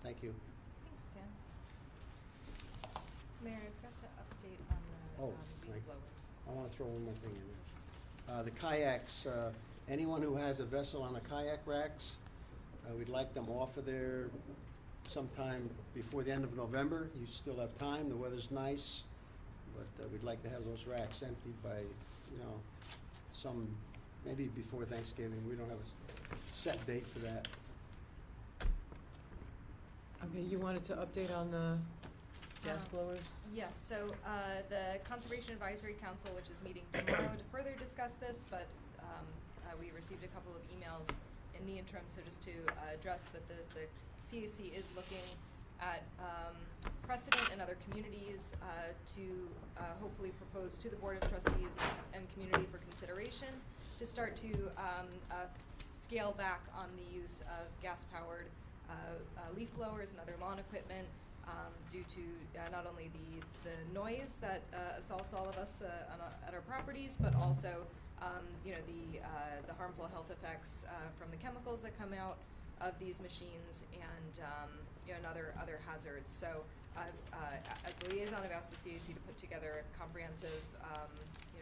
Thank you. Thanks, Dan. Mayor, I forgot to update on the Oh, leaf right. blowers. I want to throw one more thing in there. The kayaks, anyone who has a vessel on the kayak racks, we'd like them off of there sometime before the end of November. You still have time, the weather's nice, but we'd like to have those racks emptied by, maybe before Thanksgiving. We don't have a set date for that. Okay, you wanted to update on the gas blowers? Yes, so the Conservation Advisory Council, which is meeting tomorrow to further discuss this, but we received a couple of emails in the interim, so just to address that the CAC is looking at precedent in other communities to hopefully propose to the Board of Trustees and community for consideration to start to scale back on the use of gas-powered leaf blowers and other lawn equipment due to not only the noise that assaults all of us at our properties, but also the harmful health effects from the chemicals that come out of these machines and other hazards. So as the liaison, I've asked the CAC to put together a comprehensive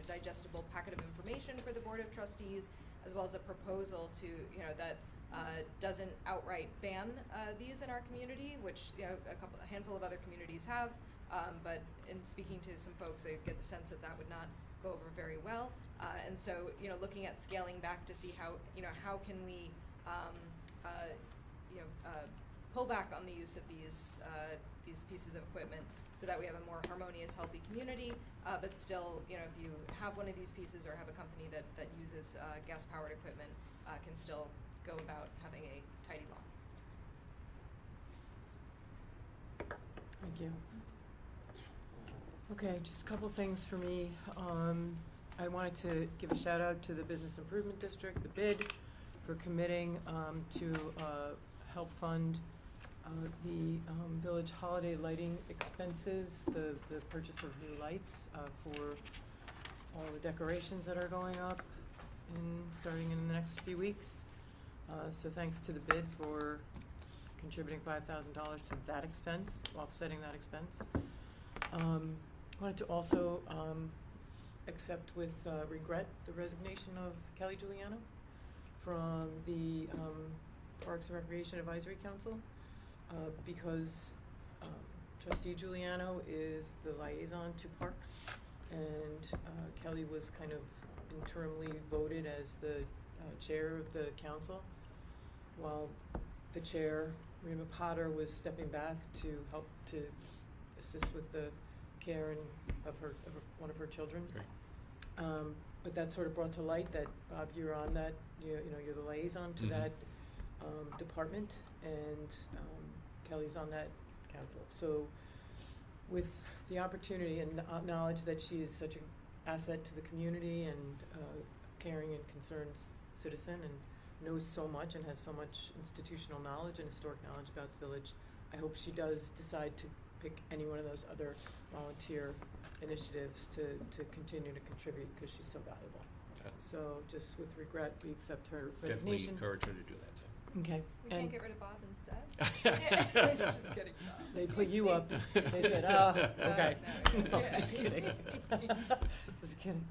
digestible packet of information for the Board of Trustees, as well as a proposal to that doesn't outright ban these in our community, which a handful of other communities have, but in speaking to some folks, I get the sense that that would not go over very well. And so looking at scaling back to see how can we pull back on the use of these pieces of equipment so that we have a more harmonious, healthy community, but still, if you have one of these pieces or have a company that uses gas-powered equipment, can still go about having a tidy lawn. Thank you. Okay, just a couple things for me. I wanted to give a shout out to the Business Improvement District, the BID, for committing to help fund the village holiday lighting expenses, the purchase of new lights for all the decorations that are going up starting in the next few weeks. So thanks to the bid for contributing $5,000 to that expense, offsetting that expense. Wanted to also accept with regret the resignation of Kelly Giuliano from the Parks and Recreation Advisory Council, because Trustee Giuliano is the liaison to Parks, and Kelly was kind of interimly voted as the chair of the council, while the chair, Rima Potter, was stepping back to help to assist with the care of one of her children. Right. But that sort of brought to light that, Bob, you're on that, you're the liaison to Mhm. that department, and Kelly's on that council. So with the opportunity and knowledge that she is such an asset to the community and caring and concerned citizen and knows so much and has so much institutional knowledge and historic knowledge about the village, I hope she does decide to pick any one of those other volunteer initiatives to continue to contribute, because she's so valuable. Okay. So just with regret, we accept her Definitely resignation. encourage her to do that, so. Okay. We And can't get rid of Bob instead? Just kidding, Bob. they put you up. They said, oh, okay. No, No, just kidding. Just kidding.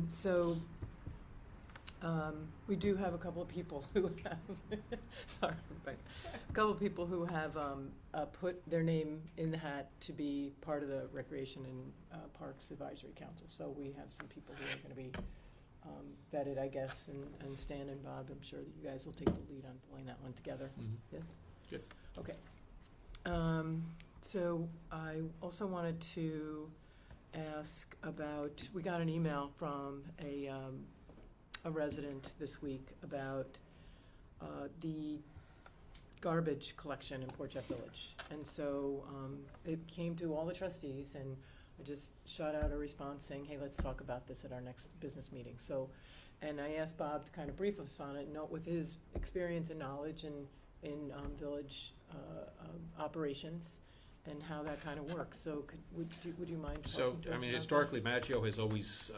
So, we do have a couple of people who have, sorry, but a couple of people who have put their name in the hat to be part of the Recreation and Parks Advisory Council. So we have some people who are going to be vetted, I guess, and Stan and Bob, I'm sure that you guys will take the lead on pulling that one together. Mhm. Yes? Good. Okay. So I also wanted to ask about, we got an email from a resident this week about the garbage collection in Port Jeff Village. And so it came to all the trustees, and I just shot out a response saying, hey, let's talk about this at our next business meeting. So, and I asked Bob to kind of brief us on it, note with his experience and knowledge in village operations and how that kind of works. So would you mind So, talking to I us mean, about historically, Maggio has always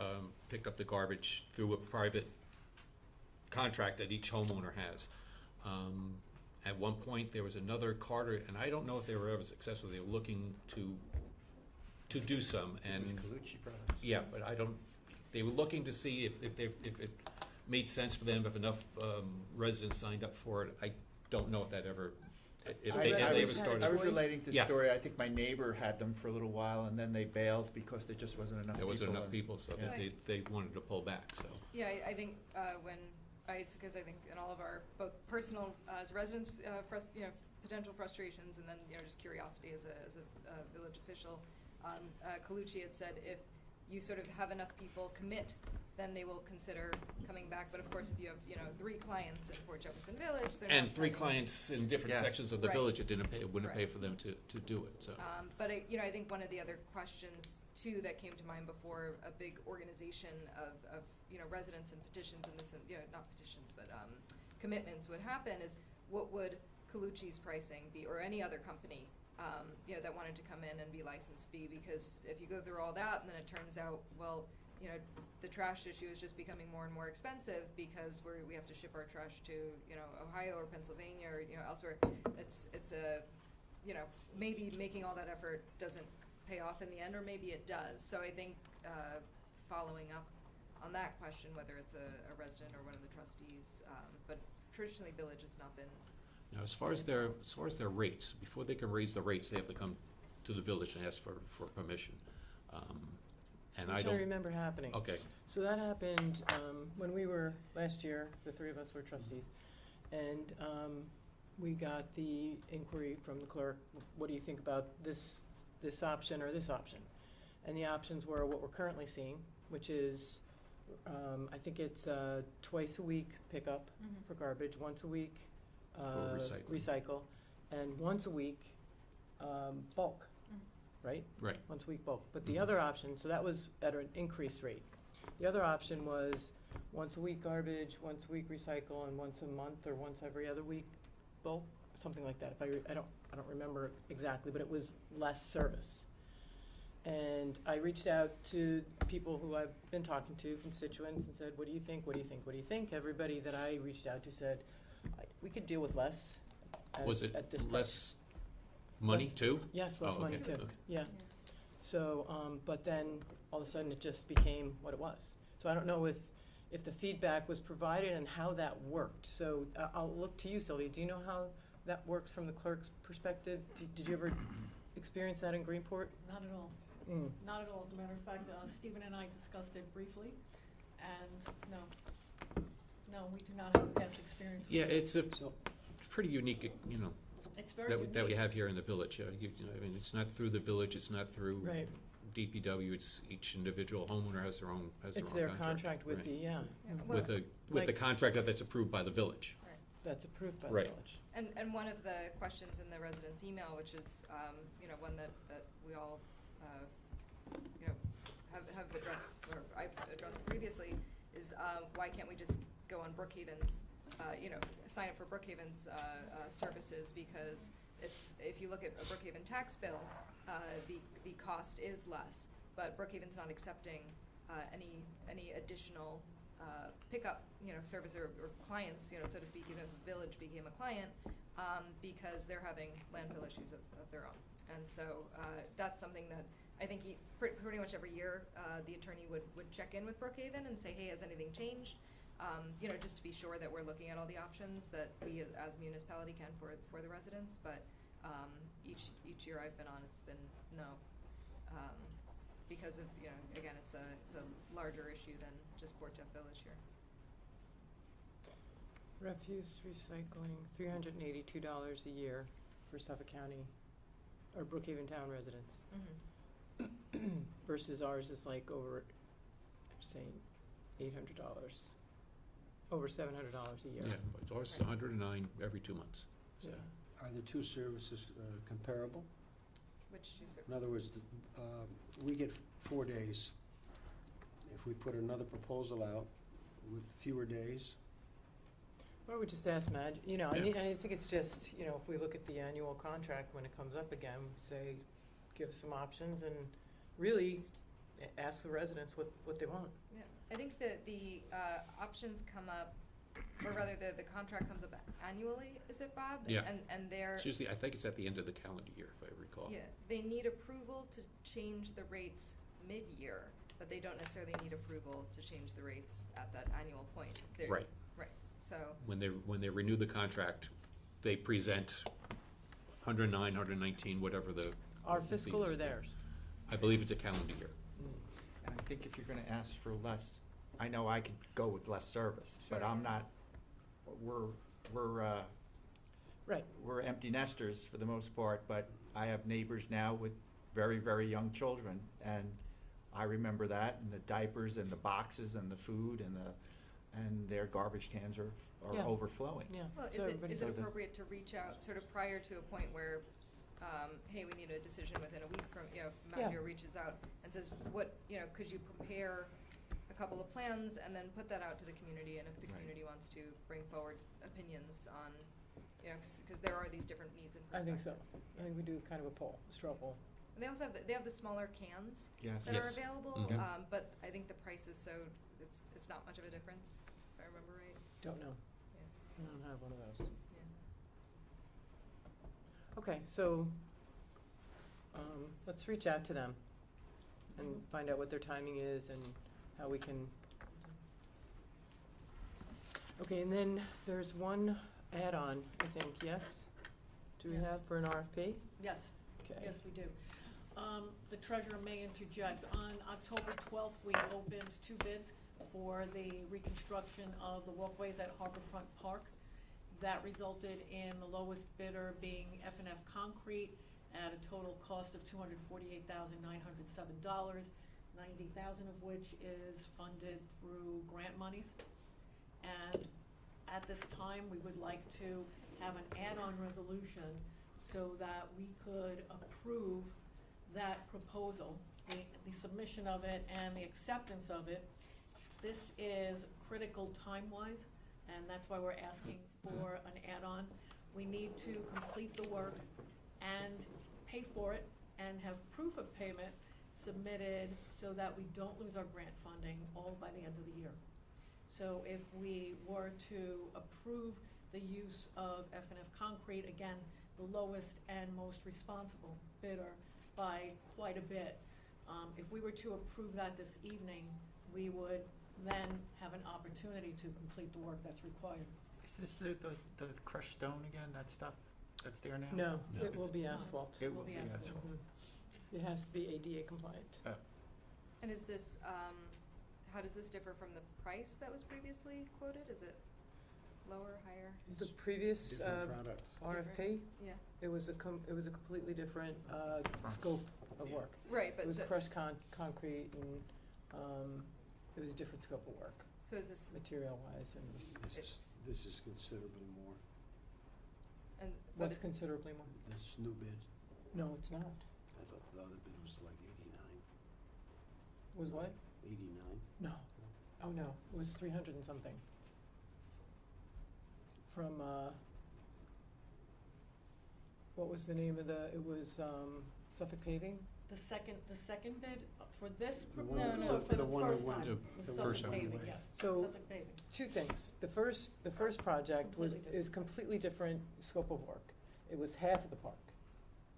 picked up the garbage through a private contract that each homeowner has. At one point, there was another Carter, and I don't know if they were ever successful. They were looking to do some, and Colucci Brothers. yeah, but I don't. They were looking to see if it made sense for them, if enough residents signed up for it. I don't know if that ever. If they ever started. I was relating to the Yeah. story, I think my neighbor had them for a little while, and then they bailed because there just wasn't enough people. There wasn't enough and- people, so Yeah. they wanted to pull back, so. Yeah, I think it's because I think in all of our both personal as residents, potential frustrations, and then just curiosity as a village official. Colucci had said if you sort of have enough people commit, then they will consider coming back. But of course, if you have 3 clients in Port Jefferson Village, they're And not 3 planning- clients in different Yes. sections of the Right. village, it wouldn't pay Right. for them to do it, so. But I think one of the other questions too that came to mind before a big organization of residents and petitions and this, and not petitions, but commitments would happen is what would Colucci's pricing be, or any other company that wanted to come in and be licensed be? Because if you go through all that and then it turns out, well, the trash issue is just becoming more and more expensive because we have to ship our trash to Ohio or Pennsylvania or elsewhere. It's a maybe making all that effort doesn't pay off in the end, or maybe it does. So I think following up on that question, whether it's a resident or one of the trustees, but traditionally Village has not been. Now, as far as their rates, before they can raise the rates, they have to come to the village and ask for permission. And I Which don't. I remember happening. Okay, So that happened when we were, last year, the 3 of us were trustees, and we got the inquiry from the clerk, what do you think about this option or this option? And the options were what we're currently seeing, which is, I think it's twice a week pickup for garbage, once a week For recycle, and once a week bulk, right? right. Once a week bulk. But the Mhm. other option, so that was at an increased rate. The other option was once a week garbage, once a week recycle, and once a month or once every other week bulk. something like that. If I don't remember exactly, but it was less service. And I reached out to people who I've been talking to, constituents, and said, what do you think, what do you think, what do you think? Everybody that I reached out to said, we could deal with less. Was it at this price. less money Less- too? Yes, less Oh, money okay, too, okay. yeah. So, but then all of a sudden it just became what it was. So I don't know if the feedback was provided and how that worked. So I'll look to you, Sylvia. Do you know how that works from the clerk's perspective? Did you ever experience that in Greenport? Not at all. Mm. Not at all. As a matter of fact, Stephen and I discussed it briefly, and no, we do not have past experience. with Yeah, it. it's a So, pretty unique, It's very that unique. that we have here in the village. I mean, it's not through the village, it's not through right. DPW, it's each individual homeowner has their own It's their contract with right. the, yeah. Yeah, Mm. well- With the Like- contractor that's approved by the village. That's approved by the Right. village. And one of the questions in the resident's email, which is, one that we all, have addressed, or I've addressed previously, is why can't we just go on Brookhaven's, sign up for Brookhaven's services? Because if you look at a Brookhaven tax bill, the cost is less, but Brookhaven's not accepting any additional pickup, service or clients, so to speak, even if the village became a client, because they're having landfill issues of their own. And so that's something that I think pretty much every year the attorney would check in with Brookhaven and say, hey, has anything changed? Just to be sure that we're looking at all the options that we as a municipality can for the residents. But each year I've been on, it's been no. Because of, again, it's a larger issue than just Port Jeff Village here. Refuse recycling, $382 a year for Suffolk County, or Brookhaven Town residents. Versus ours is like over, I'm saying, $800, over $700 a year. Yeah, but ours is 109 every 2 months. So. Yeah. Are the two services comparable? Which two services? In other words, we get 4 days. If we put another proposal out with fewer days, Or we just ask Madge, I Yeah. think it's just, if we look at the annual contract when it comes up again, say, give some options and really ask the residents what they want. Yeah, I think that the options come up, or rather the contract comes up annually, is it, Bob? Yeah. And they're, It's usually, I think it's at the end of the calendar year, if I recall. yeah, they need approval to change the rates mid-year, but they don't necessarily need approval to change the rates at that annual point. They're- Right. Right, so, When they renew the contract, they present 109, 119, whatever the. Our the fiscal fees. or theirs? I believe it's a calendar year. And I think if you're gonna ask for less, I know I could go with less service, but Sure. I'm not, we're Right. we're empty nesters for the most part, but I have neighbors now with very, very young children, and I remember that, and the diapers and the boxes and the food and their garbage cans are Yeah. overflowing. Yeah. well, So everybody's- is it appropriate to reach out sort of prior to a point where, hey, we need a decision within a week from, Maggio reaches out and says, could you prepare a couple of plans and then put that out to the community, and if the Right. community wants to bring forward opinions on, because there are these different needs and I think perspectives. so. I think we do kind of a poll, a straw poll. And they also have the smaller cans Yes. that are Yes. available, Mhm. but I think the price is so, it's not much of a difference, if I remember right. Don't know. Yeah. I don't have one of those. Yeah. Okay, so, let's reach out to them and find out what their timing is and how we can. Okay, and then there's one add-on, I think, yes? Do we Yes. have for an RFP? Yes, Okay. yes, we do. The treasurer may interject. On October 12th, we opened 2 bids for the reconstruction of the walkways at Harborfront Park. That resulted in the lowest bidder being F&F Concrete at a total cost of $248,907, $90,000 of which is funded through grant monies. And at this time, we would like to have an add-on resolution so that we could approve that proposal, the submission of it and the acceptance of it. This is critical time-wise, and that's why we're asking for an add-on. we need to complete the work and pay for it and have proof of payment submitted so that we don't lose our grant funding all by the end of the year. So if we were to approve the use of F&F Concrete, again, the lowest and most responsible bidder by quite a bit, if we were to approve that this evening, we would then have an opportunity to complete the work that's required. Is this the crushed stone again, that stuff that's there now? No, No. it will be asphalt. It will will be be asphalt. asphalt. It has to be ADA compliant. And is this, how does this differ from the price that was previously quoted? Is it lower, higher? The previous Different product. RFP, Yeah, it was a completely different scope of work. right, It but was so, crushed concrete and it was a different scope of work, so is this, material-wise, and This is considerably more, and, but what's it's, this considerably more? new bid. No, it's not. I thought the other bid was like 89. Was what? 89? No. Oh, no, it was 300 and something. From, what was the name of it was Suffolk Paving? The second bid for this The proposal one- or for the the one first we went- time? the Was first Suffolk time. paving, yes, So- Suffolk paving. Two things. The first project was, Completely is completely different scope of work. It was half of the park,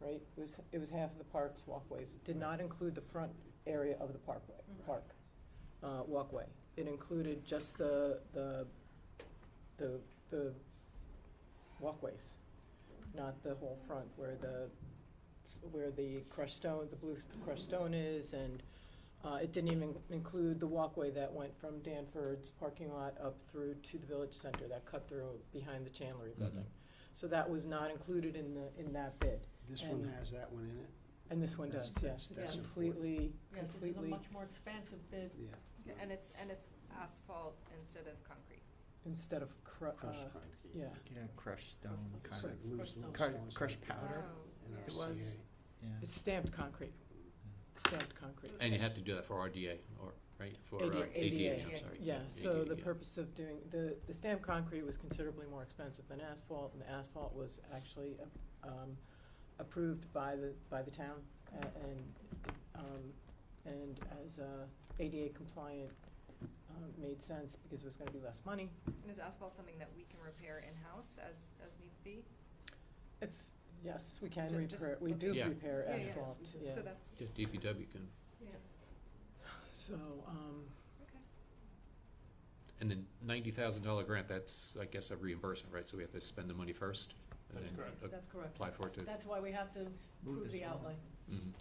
right? It was half of the park's walkways. It did not include the front area of the walkway. It included just the walkways, not the whole front where the crushed stone, the blue crushed stone is, and it didn't even include the walkway that went from Danford's parking lot up through to the village center, that cut through behind the Chandlery building. So that was not included in that bid. This And- one has that one in it? And this one does, That's- yes. It's that's completely, Yes, this is a much more expansive bid. Yeah. and it's asphalt instead of concrete. instead of Crushed concrete. yeah. Yeah, crushed stone, It's kind like of, loose Crushed little stone. stones Crushed like powder. Oh, in yeah. our It was. CA. yeah. It's stamped concrete. Stamped concrete. And you have to do that for RDA, or, right, for ADA. ADA, I'm ADA. sorry. Yeah, so ADA, the yeah. purpose of doing, the stamped concrete was considerably more expensive than asphalt, and the asphalt was actually approved by the town, and as ADA compliant, made sense because it was gonna be less money. And is asphalt something that we can repair in-house as needs be? If, yes, we can Just repair, we do Yeah. repair Yeah, yeah. asphalt, yeah. So that's, Yeah, DPW can, yeah, So, okay. and then $90,000 grant, that's, I guess, a reimbursement, right? So we have to spend the money first? and That's then correct. That's correct. Apply for it to, That's why we have to prove the outlay. mhm.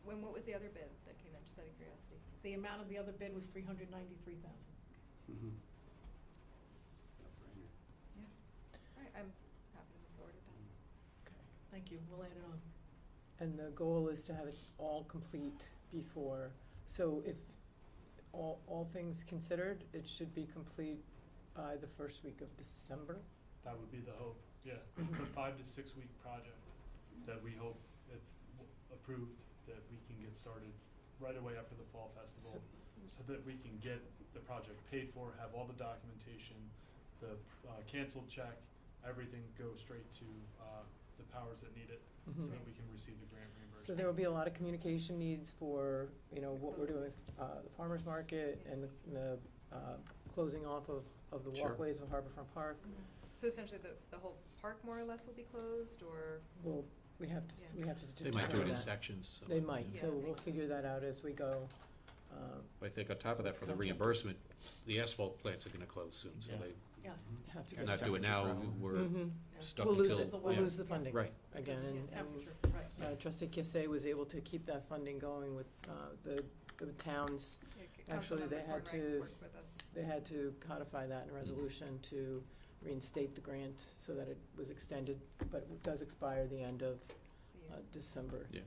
What was the other bid that came in, just out of curiosity? The amount of the other bid was $393,000. Mhm. All right, I'm happy to move forward with that. Thank you, we'll add it on. and the goal is to have it all complete before, so if all things considered, it should be complete by the first week of December. That would be the hope, yeah. It's a 5 to 6 week project that we hope, if approved, that we can get started right away after the Fall Festival, so that we can get the project paid for, have all the documentation, the canceled check, everything go straight to the powers that need it, so Mhm. that we can receive the grant reimbursement. So there will be a lot of communication needs for, what we're doing with the farmer's market and the closing off of the Sure. walkways of Harborfront Park. So essentially, the whole park more or less will be closed, or? Well, we have to Yeah. They might do it determine in that. sections. so, They might, Yeah, so that we'll makes figure that out as we go. But I think on top of that, for the Contract. reimbursement, the asphalt plants are gonna close soon, so Yeah. they, Yeah. Have to if get not do it now, Temperature problem. we're Mhm. Yeah. stuck We'll lose until, it, we'll yeah. lose the funding Right. again, Yeah, and temperature, right. Trustee Kissé was able to keep that funding going with the towns. Yeah, Actually, Councilmember they had Cornwright to- worked with us. They had to codify that in a resolution to reinstate the grant so that it was extended, but it does expire the end of Yeah. December. Yeah.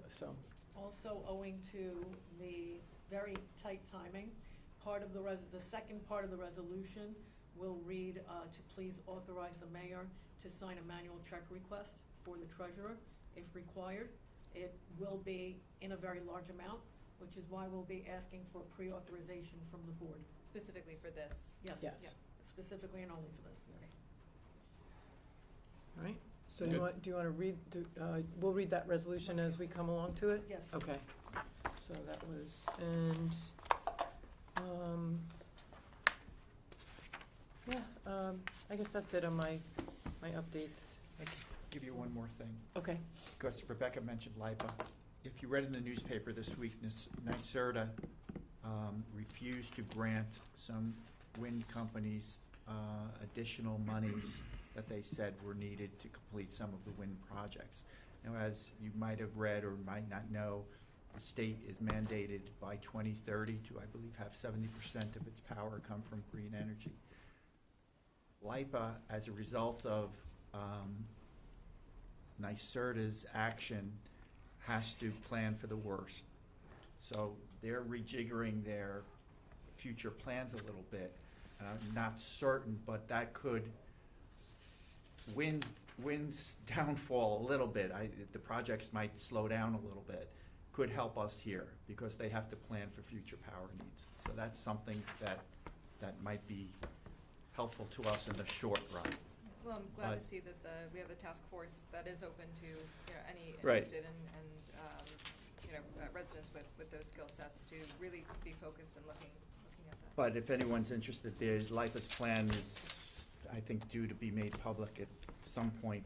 So, Also owing to the very tight timing, part of the second part of the resolution will read to please authorize the mayor to sign a manual check request for the treasurer if required. It will be in a very large amount, which is why we'll be asking for pre-authorization from the board. Specifically for this. Yes. Yes. Yeah, specifically and only for this, yes. All right, so Good. do you want to read, we'll read that resolution as we come along to it? Yes. Okay, so that was, and, I guess that's it on my updates. I can give you one more thing, Okay, because Rebecca mentioned LIPA. If you read in the newspaper this week, NYSERDA refused to grant some wind companies additional monies that they said were needed to complete some of the wind projects. Now, as you might have read or might not know, the state is mandated by 2030 to, I believe, have 70% of its power come from green energy. LIPA, as a result of NYSERDA's action, has to plan for the worst. So they're rejiggering their future plans a little bit. I'm not certain, but that could, wind's downfall a little bit, the projects might slow down a little bit, could help us here, because they have to plan for future power needs. So that's something that might be helpful to us in the short run. Well, I'm glad But- to see that we have the task force that is open to, any Right. interested and residents with those skill sets to really be focused and looking at that. But if anyone's interested, the LIPA's plan is, I think, due to be made public at some point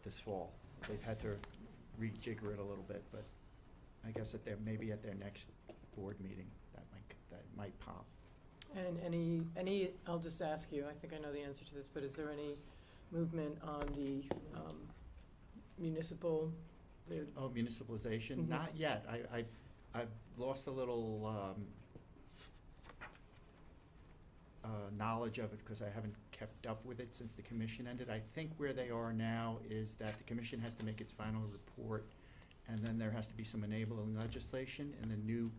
this fall. They've had to rejigger it a little bit, but I guess maybe at their next board meeting, that might pop. and I'll just ask you, I think I know the answer to this, but is there any movement on the municipal, Oh, municipalization? Mhm. Not yet. I've lost a little knowledge of it because I haven't kept up with it since the commission ended. I think where they are now is that the commission has to make its final report, and then there has to be some enabling legislation in the new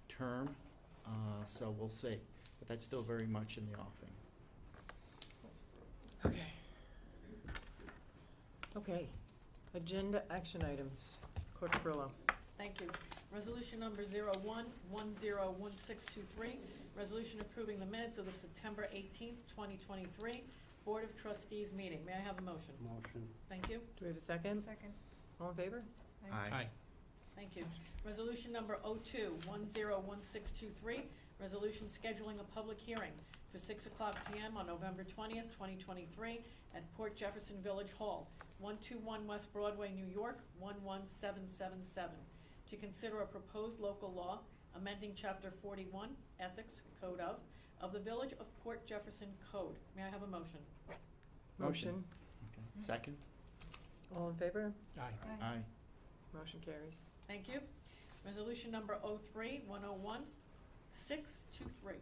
term. So we'll see. But that's still very much in the offing. okay. Okay, agenda action items, Clerk Perillo. Thank you. Resolution number 01101623, resolution approving the minutes of the September 18th, 2023 Board of Trustees meeting. May I have a motion? Motion. Thank you. Do we have a second? Second. All in favor? Aye. Thank you. Resolution number 02101623, resolution scheduling a public hearing for 6:00 PM on November 20th, 2023 at Port Jefferson Village Hall, 121 West Broadway, New York, 11777, to consider a proposed local law amending Chapter 41, Ethics, Code of the Village of Port Jefferson Code. May I have a motion? Motion. Okay. Second? All in favor? Aye. Motion carries. Thank you. Resolution number 03-101-623.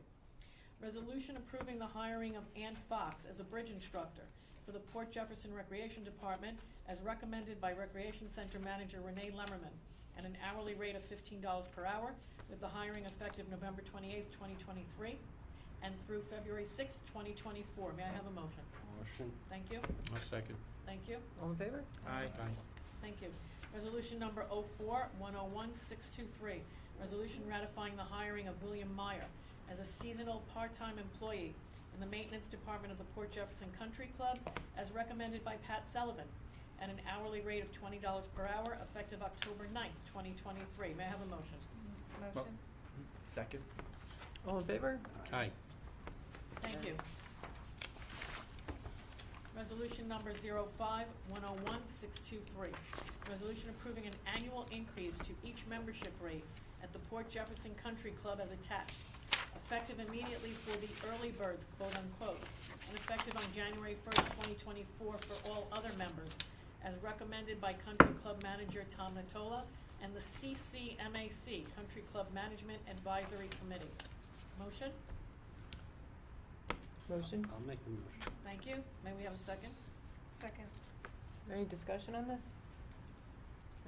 Resolution approving the hiring of Ann Fox as a bridge instructor for the Port Jefferson Recreation Department as recommended by Recreation Center Manager Renee Lemmerman at an hourly rate of $15 per hour, with the hiring effective November 28th, 2023 and through February 6th, 2024. May I have a motion? Motion. Thank you. I'll second. Thank you. All in favor? Aye. Thank you. Resolution number 04-101-623, resolution ratifying the hiring of William Meyer as a seasonal part-time employee in the maintenance department of the Port Jefferson Country Club as recommended by Pat Sullivan at an hourly rate of $20 per hour effective October 9th, 2023. May I have a motion? Motion. Second? All in favor? Aye. Thank you. Resolution number 05-101-623, resolution approving an annual increase to each membership rate at the Port Jefferson Country Club as attached, effective immediately for the early birds, quote unquote, and effective on January 1st, 2024 for all other members, as recommended by Country Club Manager Tom Natola and the CCMAC, Country Club Management Advisory Committee. Motion? Motion? I'll make the motion. Thank you. May we have a second? Second. Any discussion on this?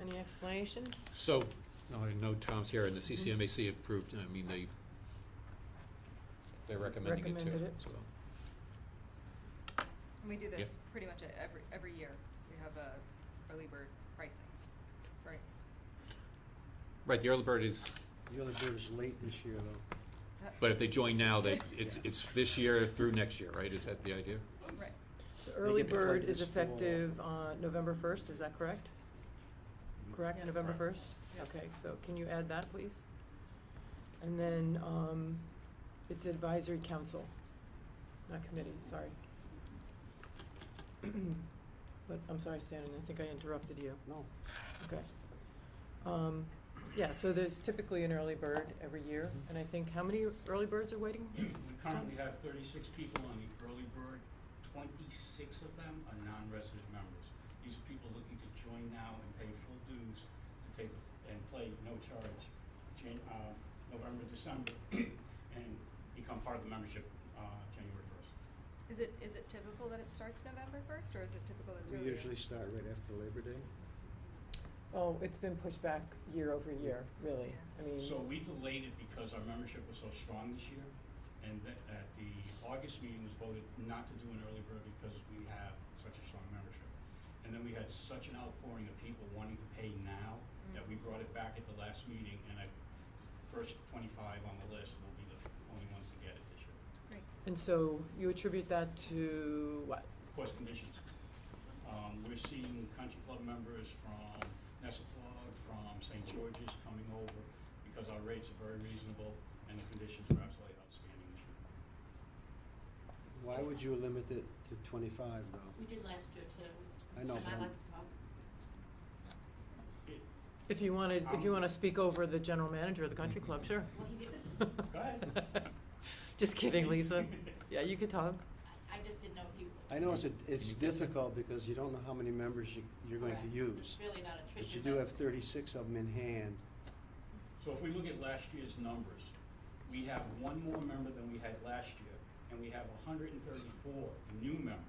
Any explanations? So, I know Tom's here, and the CCMAC approved, I mean, they're recommending it too, Recommended it. so. And we do this pretty much every year. We have early bird pricing, right? Right, the early bird is, The other bird is late this year, though. but if they join now, it's this year through next year, right? Is that the idea? Right. The early it like bird is this fall. effective on November 1st, is that correct? Correct, Yes. November 1st? Yes. Okay, so can you add that, please? And then, it's advisory council, not committee, sorry. But, I'm sorry, Stan, I think I interrupted you. No. Okay. Yeah, so there's typically an early bird every year, and I think, how many early birds are waiting? We currently have 36 people on the early bird. 26 of them are non-resident members. These are people looking to join now and pay full dues to take and play no charge November, December, and become part of the membership January 1st. Is it typical that it starts November 1st, or is it typical that it's We earlier? usually start right after Labor Day. Oh, it's been pushed back year over year, really. I mean, So we delayed it because our membership was so strong this year, and at the August meeting was voted not to do an early bird because we have such a strong membership. And then we had such an outpouring of people wanting to pay now that we brought it back at the last meeting, and the first 25 on the list will be the only ones to get it this year. Great. and so you attribute that to what? Of course, conditions. We're seeing country club members from Nessaklaw, from St. George's coming over because our rates are very reasonable and the conditions are absolutely outstanding this year. Why would you limit it to 25 though? We did last year too. I know, And but I I'm- like to talk. If you wanna speak over the general manager of the country club, sure. Well, he didn't, Go ahead. Just kidding, Lisa. Yeah, you could talk. I just didn't know if you. I know it's difficult because you don't know how many members you're going to Correct. use. It's really about attrition. But you do have 36 of them in hand. So if we look at last year's numbers, we have one more member than we had last year, and we have 134 new members.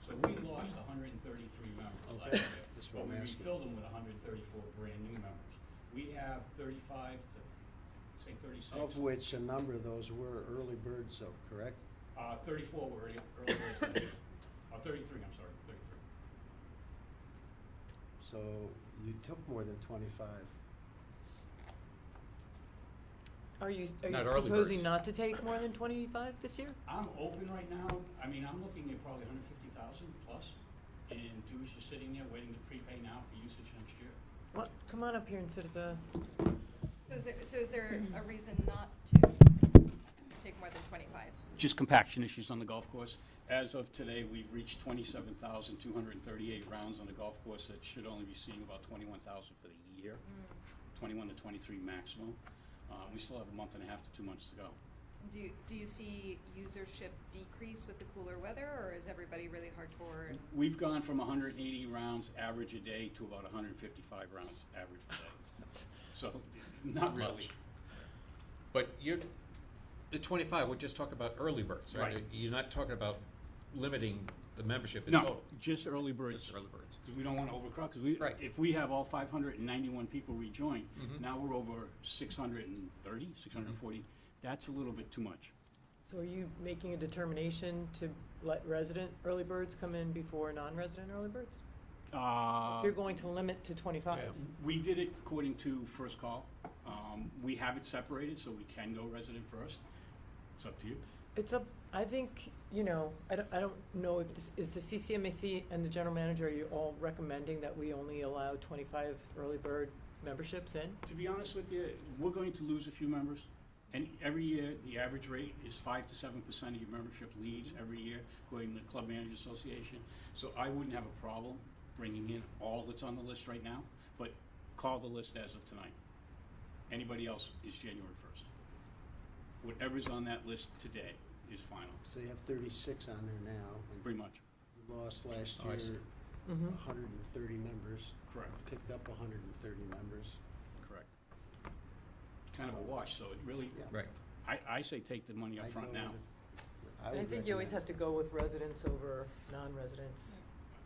So we lost 133 members last Okay. year, That's but what we I'm asking. refilled them with 134 brand new members. We have 35 to, say 36. Of which a number of those were early birds though, correct? 34 were early birds last year. 33, I'm sorry, 33. So you took more than 25. Are you Not early proposing birds. not to take more than 25 this year? I'm open right now. I mean, I'm looking at probably 150,000 plus in dues just sitting there waiting to prepay now for usage next year. What, come on up here and sit at the, So is there a reason not to take more than 25? Just compaction issues on the golf course. As of today, we've reached 27,238 rounds on the golf course that should only be seeing about 21,000 for the year, 21 to 23 maximum. We still have a month and a half to 2 months to go. Do you see usership decrease with the cooler weather, or is everybody really hardcore? We've gone from 180 rounds average a day to about 155 rounds average a day. So, not really. Much. But the 25, we're just talking about early birds, right? Right. You're not talking about limiting the membership in No, total. just early birds. Just early birds. Because we don't want to overcrowd, because Right. if we have all 591 people rejoin, Mhm. now we're over 630, 640, that's a little bit too much. so are you making a determination to let resident early birds come in before non-resident early birds? You're going to limit to 25. Yeah. We did it according to first call. We have it separated, so we can go resident first. It's up to you. It's up, I think, I don't know if this, is the CCMAC and the general manager, are you all recommending that we only allow 25 early bird memberships in? To be honest with you, we're going to lose a few members. And every year, the average rate is 5 to 7% of your membership leaves every year, according to the Club Managers Association. So I wouldn't have a problem bringing in all that's on the list right now, but call the list as of tonight. Anybody else is January 1st. Whatever's on that list today is final, So you have 36 on there now. And pretty much. you lost last Oh, I see. year Mm-hmm. 130 members. Correct. Picked up 130 members. Correct. Kind of a wash, so it really, Yeah. Right. I say take the money up I'd front go now. with- And I would think you always have recommend- to go with residents over non-residents.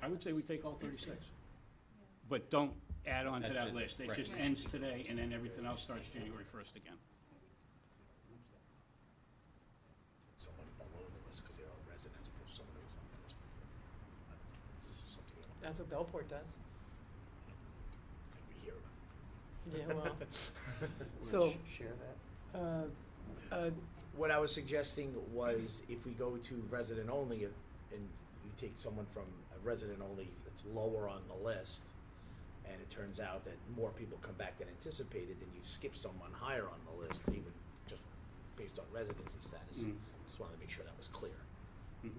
I would say we take all 36. But don't add on to That's that it, list. It right. just ends today, and then everything else starts January 1st again. Somebody below the list because they are residents, or somebody who's on the list before. That's something that That's what Bellport does. we hear about. Yeah, well, Wanna so, share that? uh, What I was suggesting was if we go to resident only and you take someone from a resident only that's lower on the list, and it turns out that more people come back than anticipated, then you skip someone higher on the list, even just based on residency status. Just wanted to make sure that was clear. Yeah,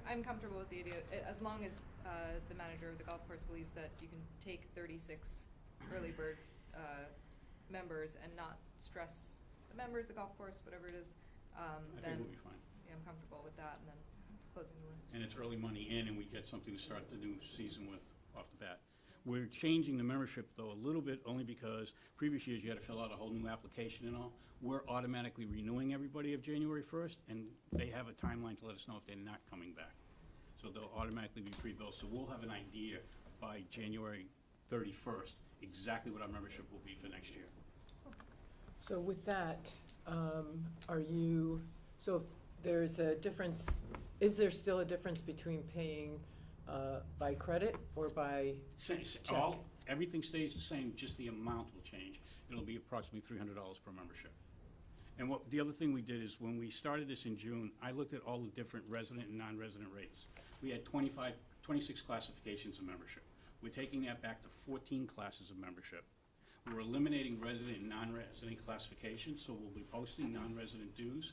I'm comfortable with the idea, as long as the manager of the golf course believes that you can take 36 early bird members and not stress the members, the golf course, whatever it is, I then think we'll be fine. yeah, I'm comfortable with that, and then closing the list. And it's early money in, and we get something to start the new season with off the bat. We're changing the membership, though, a little bit, only because previous years you had to fill out a whole new application and all. We're automatically renewing everybody of January 1st, and they have a timeline to let us know if they're not coming back. So they'll automatically be pre-billed, so we'll have an idea by January 31st, exactly what our membership will be for next year. So with that, so if there's a difference, is there still a difference between paying by credit or by check? Everything stays the same, just the amount will change. It'll be approximately $300 per membership. And the other thing we did is, when we started this in June, I looked at all the different resident and non-resident rates. We had 26 classifications of membership. We're taking that back to 14 classes of membership. We're eliminating resident and non-resident classifications, so we'll be posting non-resident dues.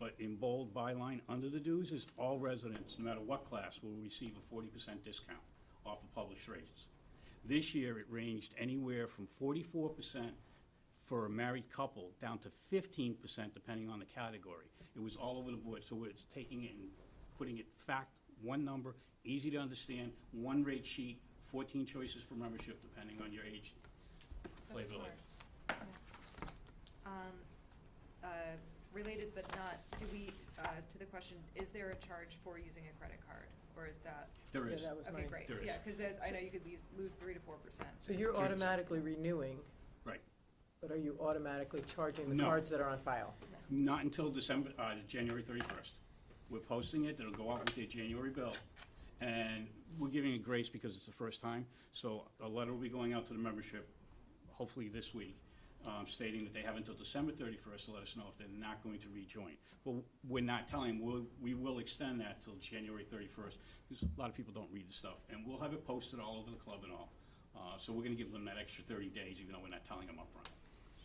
But in bold byline under the dues is all residents, no matter what class, will receive a 40% discount off of published rates. This year, it ranged anywhere from 44% for a married couple down to 15% depending on the category. It was all over the board, so we're taking it and putting it fact, one number, easy to understand, one rate sheet, 14 choices for membership depending on your age. That's smart. Yeah. Related but not, to the question, is there a charge for using a credit card, or is that? There is. Yeah, that was Okay, mine. great. There is. Yeah, because I know you could lose 3 to 4%. So you're automatically renewing, Right. but are you automatically charging the No. cards that are on file? Not until January 31st. We're posting it, it'll go out with their January bill, and we're giving a grace because it's the first time. So a letter will be going out to the membership, hopefully this week, stating that they have until December 31st to let us know if they're not going to rejoin. But we're not telling them, we will extend that till January 31st, because a lot of people don't read the stuff. And we'll have it posted all over the club and all. So we're gonna give them that extra 30 days, even though we're not telling them up front.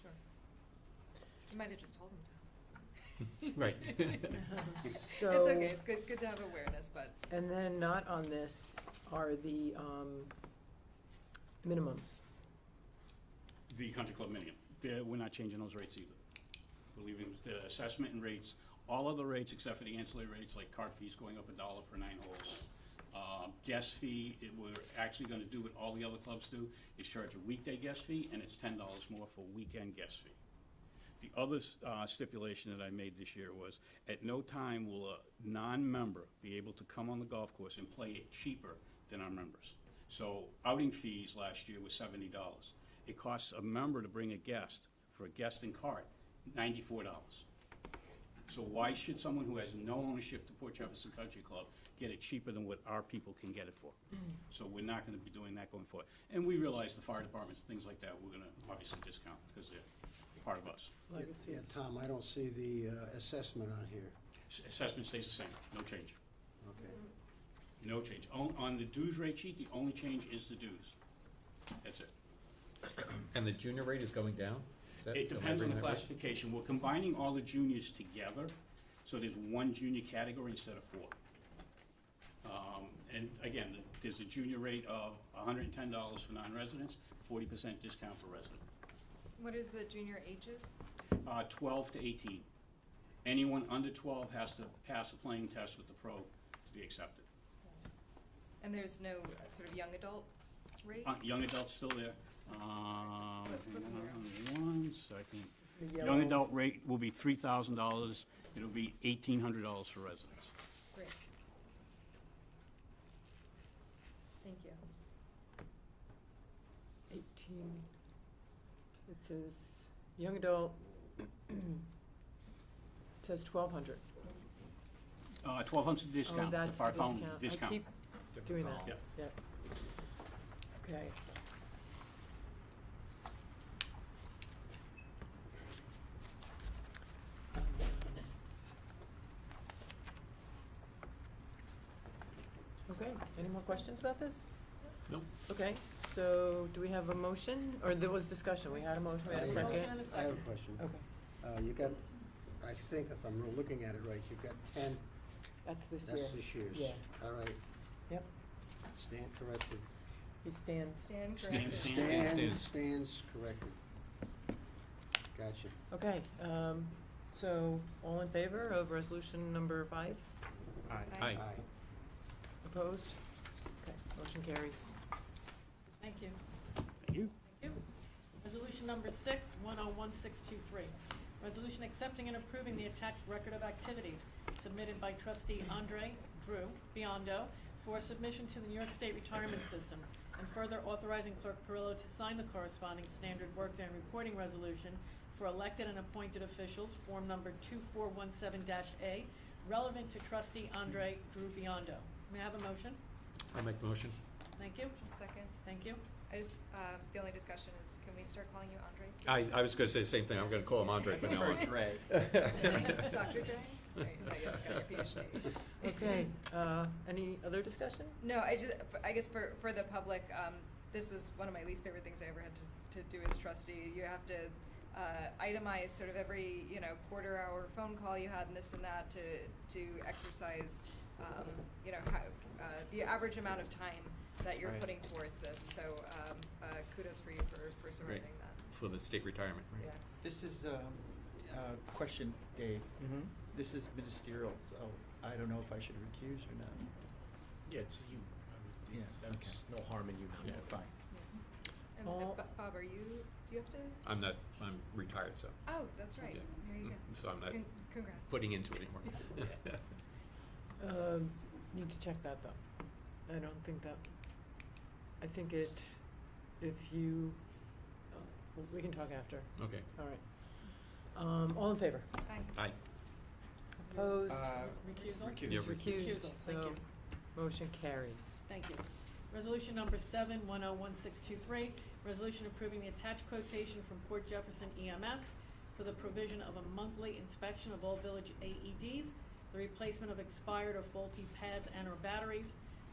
Sure. You might have just told them to. Right. So. It's okay, it's good to have awareness, but. And then not on this are the minimums. The country club minimum, we're not changing those rates either. We're leaving the assessment and rates, all other rates except for the ancillary rates, like cart fees going up $1 per 9 holes. Guest fee, we're actually gonna do what all the other clubs do, is charge a weekday guest fee, and it's $10 more for weekend guest fee. The other stipulation that I made this year was, at no time will a non-member be able to come on the golf course and play it cheaper than our members. So outing fees last year was $70. It costs a member to bring a guest, for a guest and cart, $94. So why should someone who has no ownership to Port Jefferson Country Club get it cheaper than what our people can get it for? So we're not gonna be doing that going forward. And we realize the fire departments, things like that, we're gonna obviously discount, because they're part of us. Yeah, Legacies. Tom, I don't see the assessment on here. Assessment stays the same, no change. Okay. No change. On the dues rate sheet, the only change is the dues. That's it. And the junior rate is going down? Is that- It am I depends on reading the that right? classification. We're combining all the juniors together, so there's one junior category instead of 4. And again, there's a junior rate of $110 for non-residents, 40% discount for residents. What is the junior ages? 12 to 18. Anyone under 12 has to pass a playing test with the pro to be accepted. And there's no sort of young adult rate? Young adults still there. Hang on 1 second. The Young yellow- adult rate will be $3,000. It'll be $1,800 for residents. Great. Thank you. 18, it says, young adult, it says 1,200. 1,200 discount. Oh, that's the Park Home discount. I discount. keep doing that. Yep. Yep. Okay. Okay, any more questions about this? Nope. Okay, so do we have a motion, or there was discussion, we had a motion, we had a Motion second? and a I have second. a question. Okay, You got, I think if I'm looking at it right, you've got 10, that's this year. that's this year's. Yeah. All right, Yep, stand corrected. he stands. Stand Stand, corrected. stand. Stands corrected. Gotcha. Okay, so, all in favor of resolution number 5? Aye. Aye. Opposed? Okay, motion carries. Thank you. Thank you. Thank you. Resolution number 6, 101623. Resolution accepting and approving the attached record of activities submitted by trustee Andre Drew Biondo for submission to the New York State Retirement System, and further authorizing Clerk Perillo to sign the corresponding standard workday and reporting resolution for elected and appointed officials, form number 2417-A, relevant to trustee Andre Drew Biondo. May I have a motion? I'll make the motion. Thank you. Second. Thank you. I just, the only discussion is, can we start calling you Andre? I was gonna say the same thing, I'm gonna call him Andre from now on. Dre. Dr. J? Right, not yet, got your PhD. Okay, any other discussion? No, I guess for the public, this was one of my least favorite things I ever had to do as trustee. You have to itemize sort of every, quarter hour phone call you had and this and that to exercise, how, the average amount of time that you're Right. putting towards this. So kudos for you for surviving Right. that. For the state retirement, right? Yeah. This is a question, Dave. This is ministerial, so I don't know if I should recuse or not. Yeah, it's you. Yeah, There's okay. no harm in you. Yeah. Fine. And All- Bob, do you have to? I'm retired, so, Oh, that's right. Yeah. There you go. so I'm not Congrats. putting into it anymore. Need to check that though. I don't think that, I think if you, we can talk after, Okay, all right. All in favor? Aye. aye. Opposed? Recusal? Yeah, Recused, Recusal, thank so you. motion carries. Thank you. Resolution number 7, 101623, resolution approving the attached quotation from Port Jefferson EMS for the provision of a monthly inspection of all village AEDs, the replacement of expired or faulty pads and/or batteries,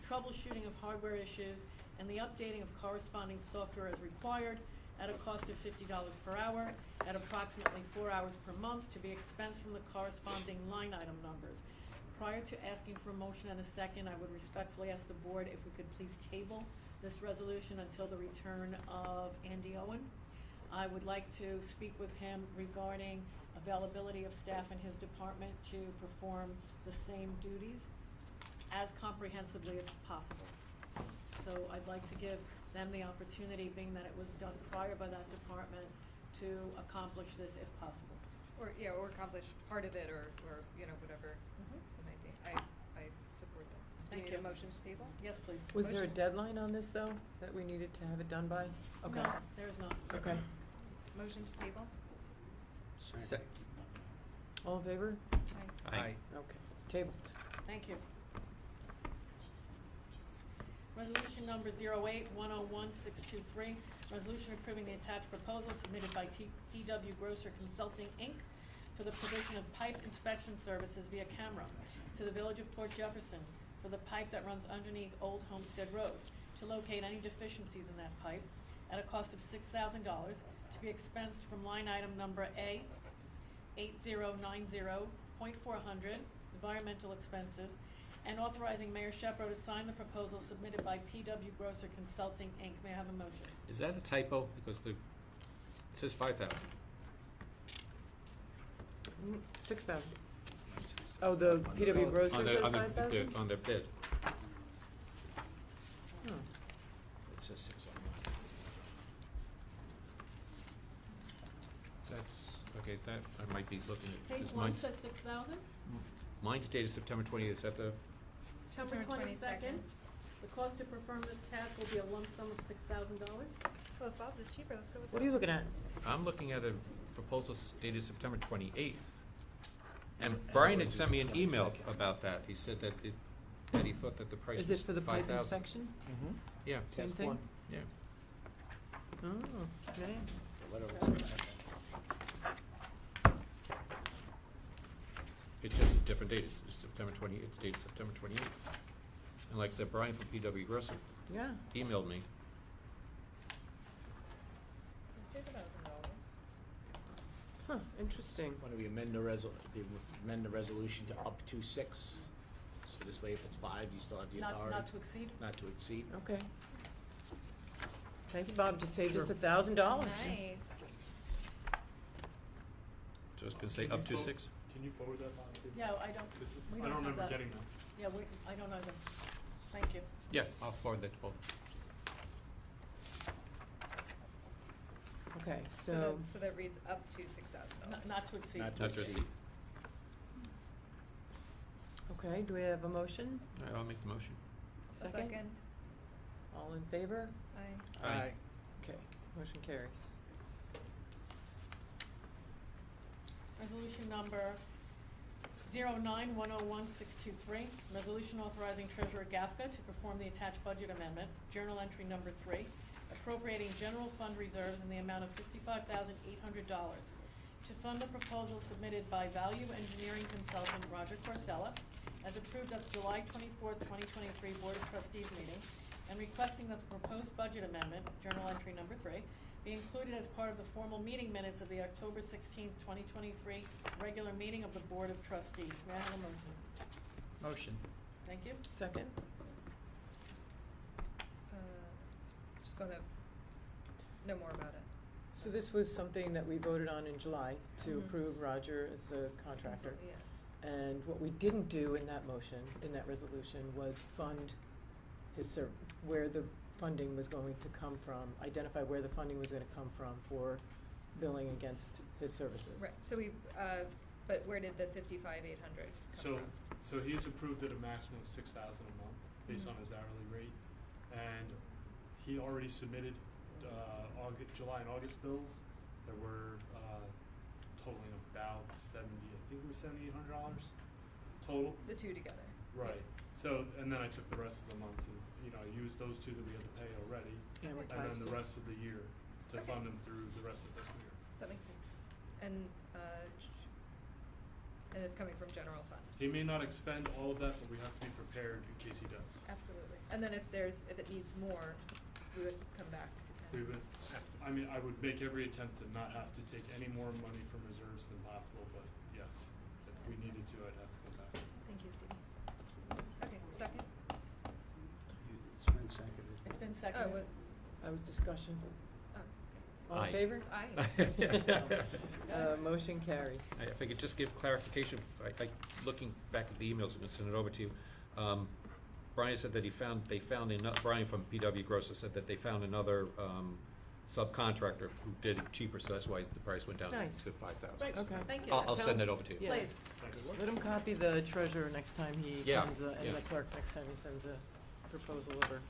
troubleshooting of hardware issues, and the updating of corresponding software as required at a cost of $50 per hour at approximately 4 hours per month to be expensed from the corresponding line item numbers. Prior to asking for a motion and a second, I would respectfully ask the board if we could please table this resolution until the return of Andy Owen. I would like to speak with him regarding availability of staff in his department to perform the same duties as comprehensively as possible. So I'd like to give them the opportunity, being that it was done prior by that department, to accomplish this if possible. Or accomplish part of it, or whatever it might be. I support that. Thank Do you need you. a motion to table? Yes, please. Was there a Motion? deadline on this though, that we needed to have it done by? Okay, No, there is not. okay. Motion to table? Second. All in favor? Aye. Okay, tabled. Thank you. Resolution number 08-101623, resolution approving the attached proposal submitted by PW Grosser Consulting, Inc. for the provision of pipe inspection services via camera to the Village of Port Jefferson for the pipe that runs underneath Old Homestead Road, to locate any deficiencies in that pipe at a cost of $6,000 to be expensed from line item number A 8090.400, environmental expenses, and authorizing Mayor Shepro to sign the proposal submitted by PW Grosser Consulting, Inc. May I have a motion? Is that a typo? Because it says 5,000. 6,000. Oh, the PW Grosser On says the- on the- 5,000? On their bid. Oh. It says 6 on That's, okay, that, I might be looking at, Page because 1 mine's, says 6,000, mine's dated September 20th, is that the, September 22nd. The cost to perform this task will be a lump sum of $6,000. Well, if Bob's is cheaper, let's go with What are you looking at? I'm looking at a proposal dated September 28th. And Brian had sent me an email about that. He said that he thought that the price Is was it for the pipe 5,000. inspection? Yeah, Same Task thing? one. yeah. Oh, okay. It's just a different date. It's September 20, it's dated September 28th. like I said, Brian from PW Grosso Yeah. emailed me. Save $1,000. Huh, interesting. Why don't we amend the resolution to up to 6? So this way, if it's 5, you still have the authority. Not to exceed? Not to exceed. Okay. Thank you, Bob. Just saved us Sure. $1,000. Nice. Just gonna say up to 6? Can you forward that on to? Yeah, I don't, This is- we I don't don't have remember that. getting them. yeah, I don't know them. Thank you. Yeah, I'll forward that to both. Okay, So so, that, so that reads up to $6,000. Not to exceed. Not to Not to exceed. exceed. okay, do we have a motion? All right, I'll make the motion. A Second? second. All in favor? Aye. Aye. Okay, motion carries. Resolution number 09-101-623, resolution authorizing Treasurer Gafka to perform the attached budget amendment, journal entry number 3, appropriating general fund reserves in the amount of $55,800 to fund the proposal submitted by Value Engineering Consultant Roger Corsella, as approved at the July 24th, 2023 Board of Trustees meeting, and requesting that the proposed budget amendment, journal entry number 3, be included as part of the formal meeting minutes of the October 16th, 2023 regular meeting of the Board of Trustees. May I have a motion? Motion. Thank you. Second? Just wanna know more about it. So this was something that we voted on in July to Mhm. approve Roger as a contractor. Yeah. And what we didn't do in that motion, in that resolution, was fund his where the funding was going to come from, identify where the funding was gonna come from for billing against his services. Right, so we, but where did the 55,800 come So, from? so he's approved at a maximum of 6,000 a month, based Mhm. on his hourly rate. And he already submitted, July and August bills that were, totaling about I think it was $7,800 total. The two together. Right. So, and then I took the rest of the months and, I used those 2 that we had to pay already, and Amortized then the it. rest of the year to Okay. fund them through the rest of this year. That makes sense. And, and it's coming from general fund. He may not expend all of that, but we have to be prepared in case he does. Absolutely. And then if it needs more, we would come back. We would, I would make every attempt to not have to take any more money from reserves than possible, but yes, if we needed to, I'd have to come back. Thank you, Steve. Okay, second? It's been seconded. It's been Oh, seconded. what, That was discussion. oh, All in Aye. favor? aye. Motion carries. If I could just give clarification, looking back at the emails, I'm gonna send it over to you. Brian said that Brian from PW Grosso said that they found another, subcontractor who did it cheaper, so that's why the price went down Nice. to 5,000. Great, Okay. thank you. I'll send that over to you. Yeah. Please. Let him copy the treasurer next time he Yeah, sends yeah. and the clerk next time he sends a proposal over.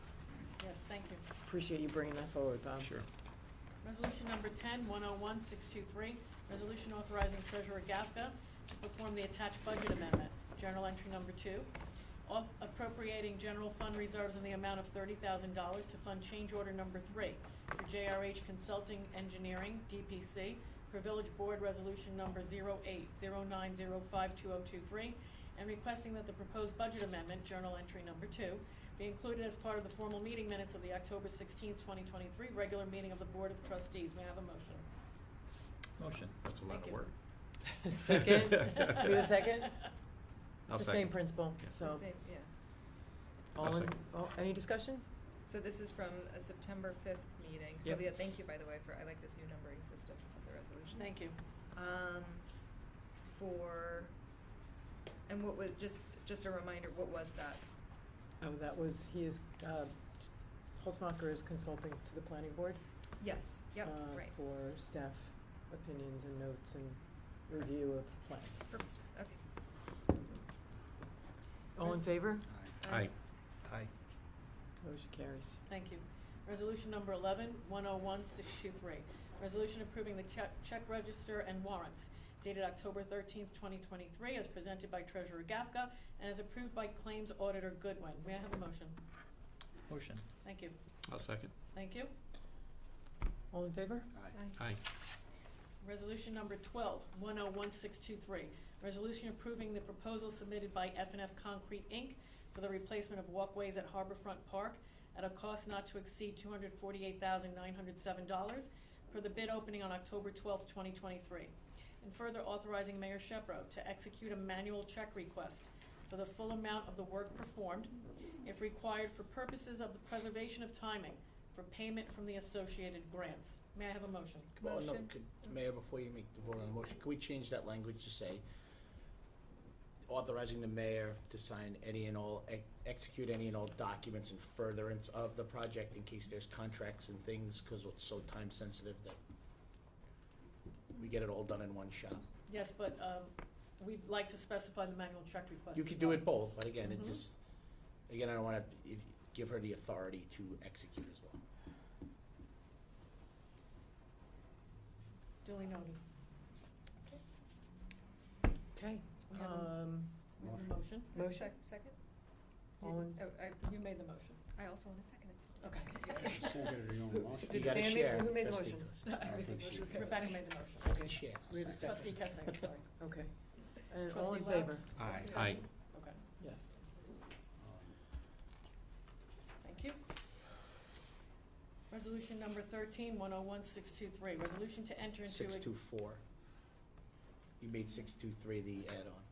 Yes, thank you. Appreciate you bringing that forward, Bob. Sure. Resolution number 10-101-623, resolution authorizing Treasurer Gafka to perform the attached budget amendment, journal entry number 2, appropriating general fund reserves in the amount of $30,000 to fund change order number 3 for JRH Consulting Engineering, DPC, for Village Board Resolution number 08-0905-2023, and requesting that the proposed budget amendment, journal entry number 2, be included as part of the formal meeting minutes of the October 16th, 2023 regular meeting of the Board of Trustees. May I have a motion? Motion. That's a lot Thank of you. work. Second? Do we have a second? I'll It's the same second. principle, Yeah. so. Same, yeah. I'll All in, second. any discussion? So this is from a September 5th meeting. Yep. Sylvia, thank you, by the way, I like this new numbering system of the resolutions. Thank you. And what was, just a reminder, what was that? Oh, that was, he is, Holtzmacher is consulting to the planning board. Yes, yep, right. For staff opinions and notes and review of plans. Perfect, okay. All in favor? Aye. Aye. Motion carries. Thank you. Resolution number 11-101-623, resolution approving the check register and warrants dated October 13th, 2023, as presented by Treasurer Gafka and as approved by Claims Auditor Goodwin. May I have a motion? Motion. Thank you. I'll second. Thank you. All in favor? Aye. Resolution number 12-101-623, resolution approving the proposal submitted by F&F Concrete, Inc. for the replacement of walkways at Harborfront Park at a cost not to exceed $248,907 per the bid opening on October 12th, 2023. And further authorizing Mayor Shepro to execute a manual check request for the full amount of the work performed, if required for purposes of the preservation of timing for payment from the associated grants. May I have a motion? Well, no, Motion? Mayor, before you make the vote on the motion, could we change that language to say authorizing the mayor to sign any and all, execute any and all documents in furtherance of the project in case there's contracts and things, because it's so time sensitive that we get it all done in one shot. Yes, but we'd like to specify the manual check request. You as could do well. it both, but again, it Mhm. just, again, I don't wanna give her the authority to execute as well. Duly noted. Okay. We have a motion. Motion. Second? All in- You made the motion. I also want a second. Okay. You gotta share. Who made the Trustee. motion? Rebecca made the motion. You can share. We have a second. Trustee Kessing, sorry. Okay. And all in Trustee favor? Wells? Aye. Okay, Yes. thank you. Resolution number 13-101-623, resolution to enter into. 624. You made 623 the add-on.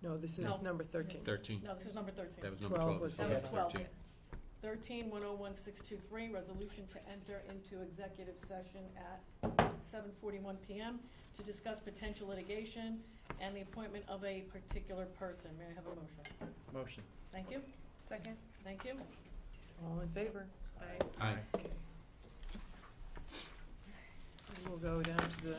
No, this is No. number 13. 13. No, this is number 13. That was number 12 12. was- That was Yeah, 12. 13. 13-101-623, resolution to enter into executive session at 7:41 PM to discuss potential litigation and the appointment of a particular person. May I have a motion? Motion. Thank you. Second? Thank you. All in favor? Aye. Okay. We'll go down to the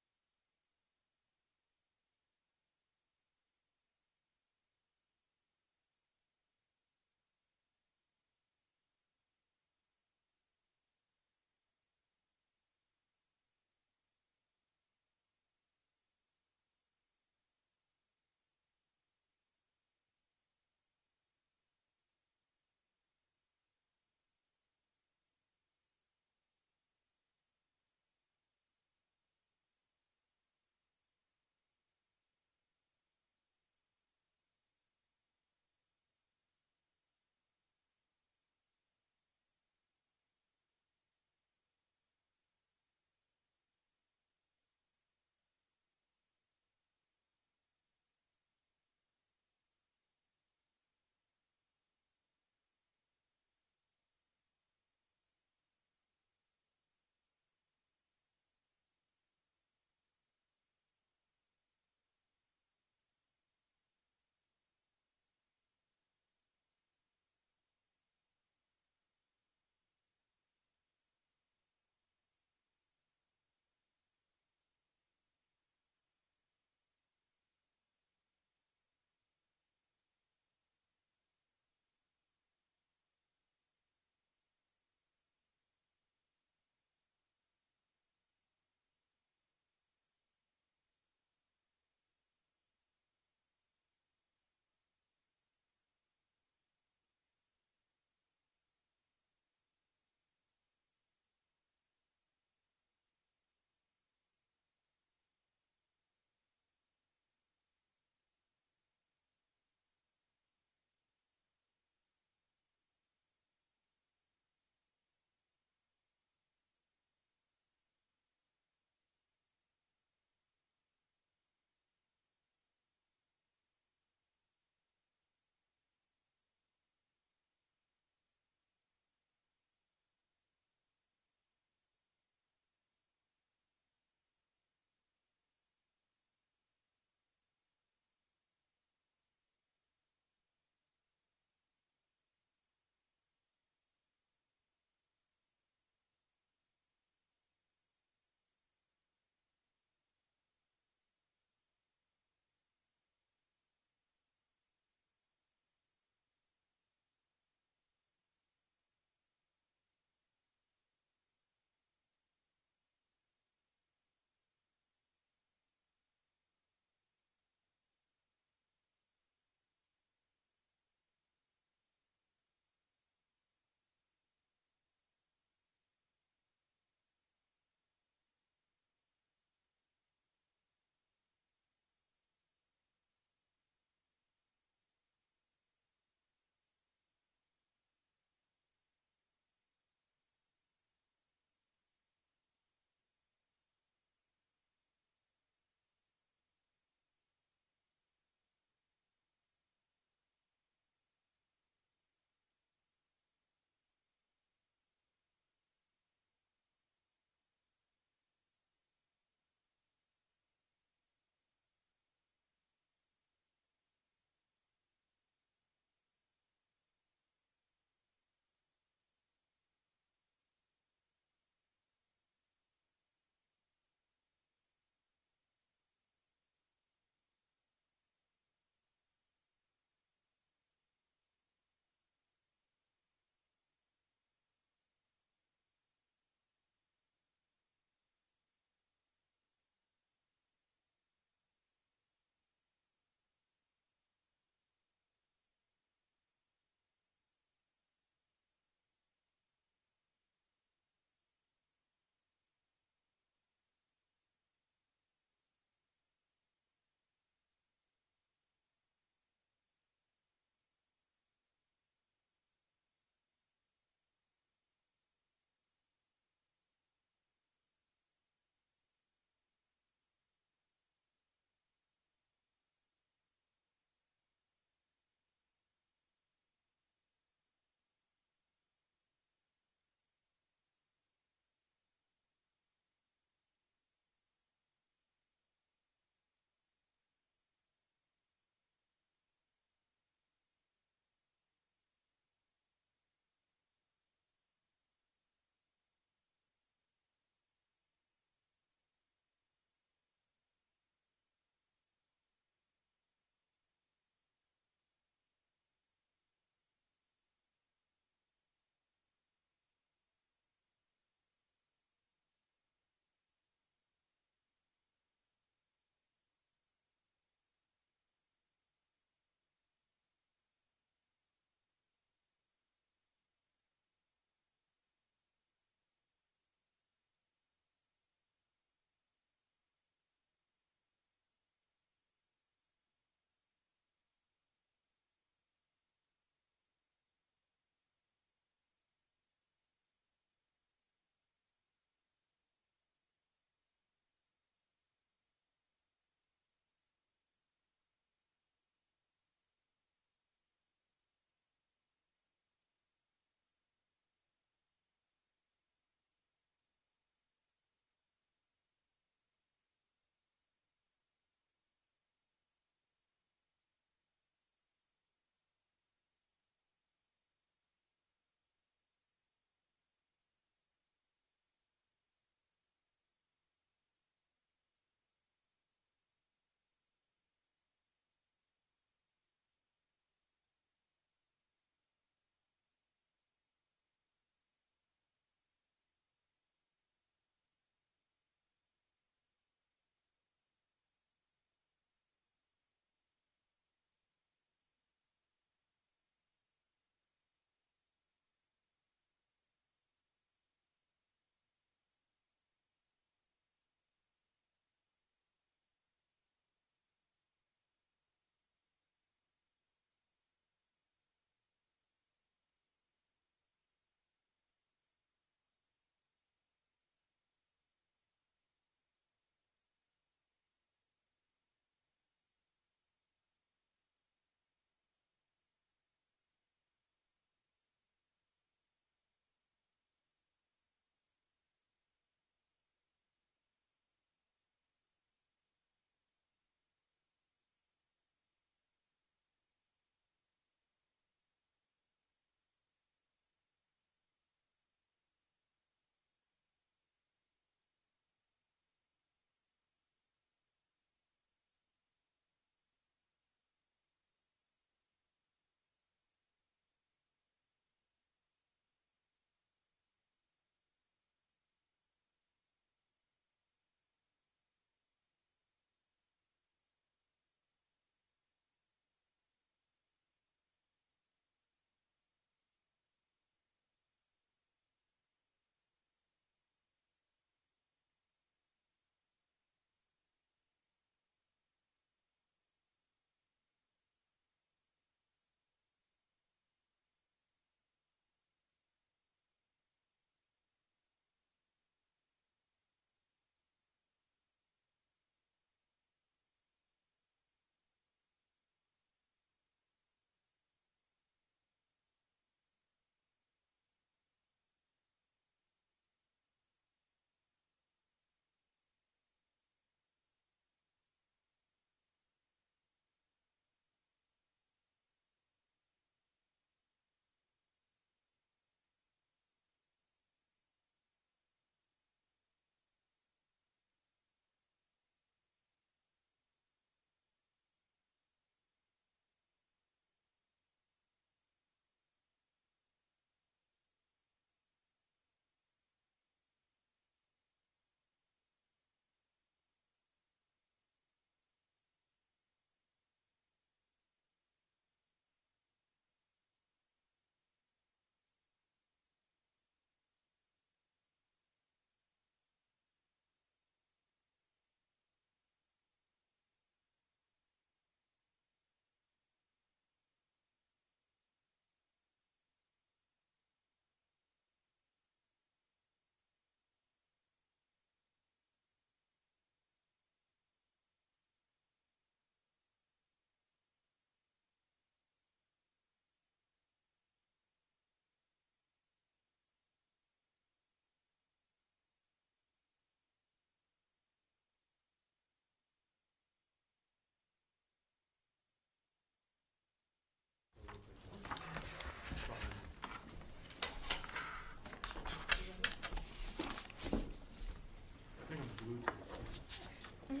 Just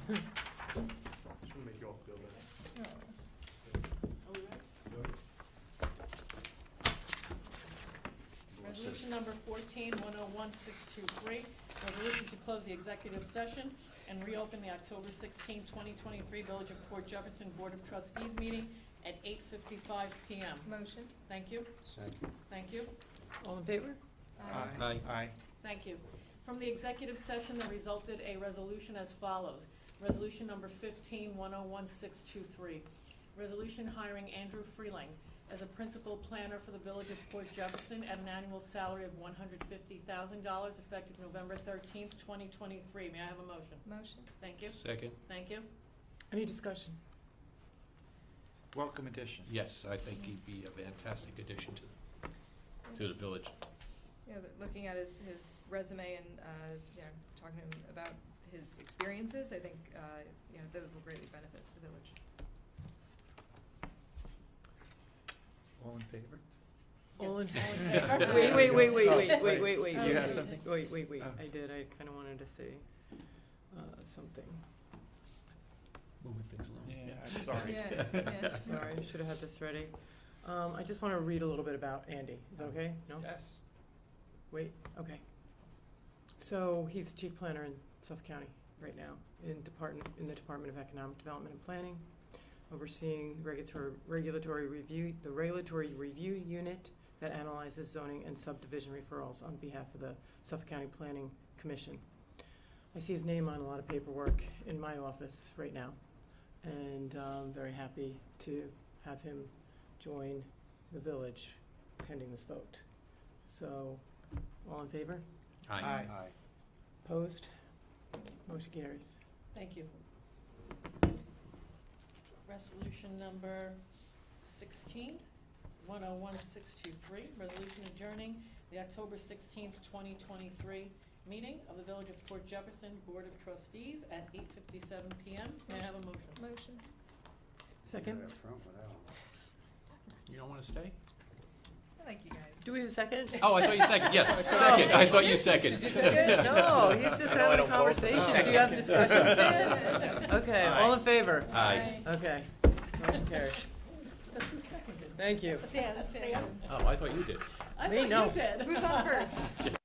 wanna make you all feel better. Are we ready? Resolution number 14-101-623, resolution to close the executive session and reopen the October 16, 2023 Village of Port Jefferson Board of Trustees meeting at 8:55 PM. Motion. Thank you, Second. thank you, All in favor? Aye. Aye. thank you. From the executive session, there resulted a resolution as follows. Resolution number 15-101-623, resolution hiring Andrew Freeling as a principal planner for the Village of Port Jefferson at an annual salary of $150,000 effective November 13th, 2023. May I have a motion? Motion. Thank you, Second. thank you. Any discussion? Welcome addition. Yes, I think he'd be a fantastic addition to the village. Yeah, looking at his resume and, you know, talking to him about his experiences, I think, you know, those will greatly benefit the village. All in favor? All in Yes. favor? Wait. You have something? Wait, Oh. I did, I kinda wanted to say, something. Moving things along. Yeah, I'm sorry. Yeah. Sorry, I should've had this ready. I just wanna read a little bit about Andy, is that okay? No? Yes. Wait, okay. So, he's the chief planner in Suffolk County right now, in the Department of Economic Development and Planning, overseeing regulatory review unit that analyzes zoning and subdivision referrals on behalf of the Suffolk County Planning Commission. I see his name on a lot of paperwork in my office right now, and I'm very happy to have him join the village pending this vote. So, all in favor? Aye. Opposed? Motion carries. Thank you. Resolution number 16-101-623, resolution adjourning the October 16th, 2023 meeting of the Village of Port Jefferson Board of Trustees at 8:57 PM. May I have a motion? Motion. Second? Right up front with that one. You don't wanna stay? I like you guys. Do we have a second? Oh, I thought you second, yes, second, I thought you seconded. No, he's just having a conversation. Do you have discussions, Dan? Okay, all in favor? Aye. Okay, motion carries. So who seconded? Thank you. Dan. Oh, I thought you did. I Me, thought no. you did. Who's on first?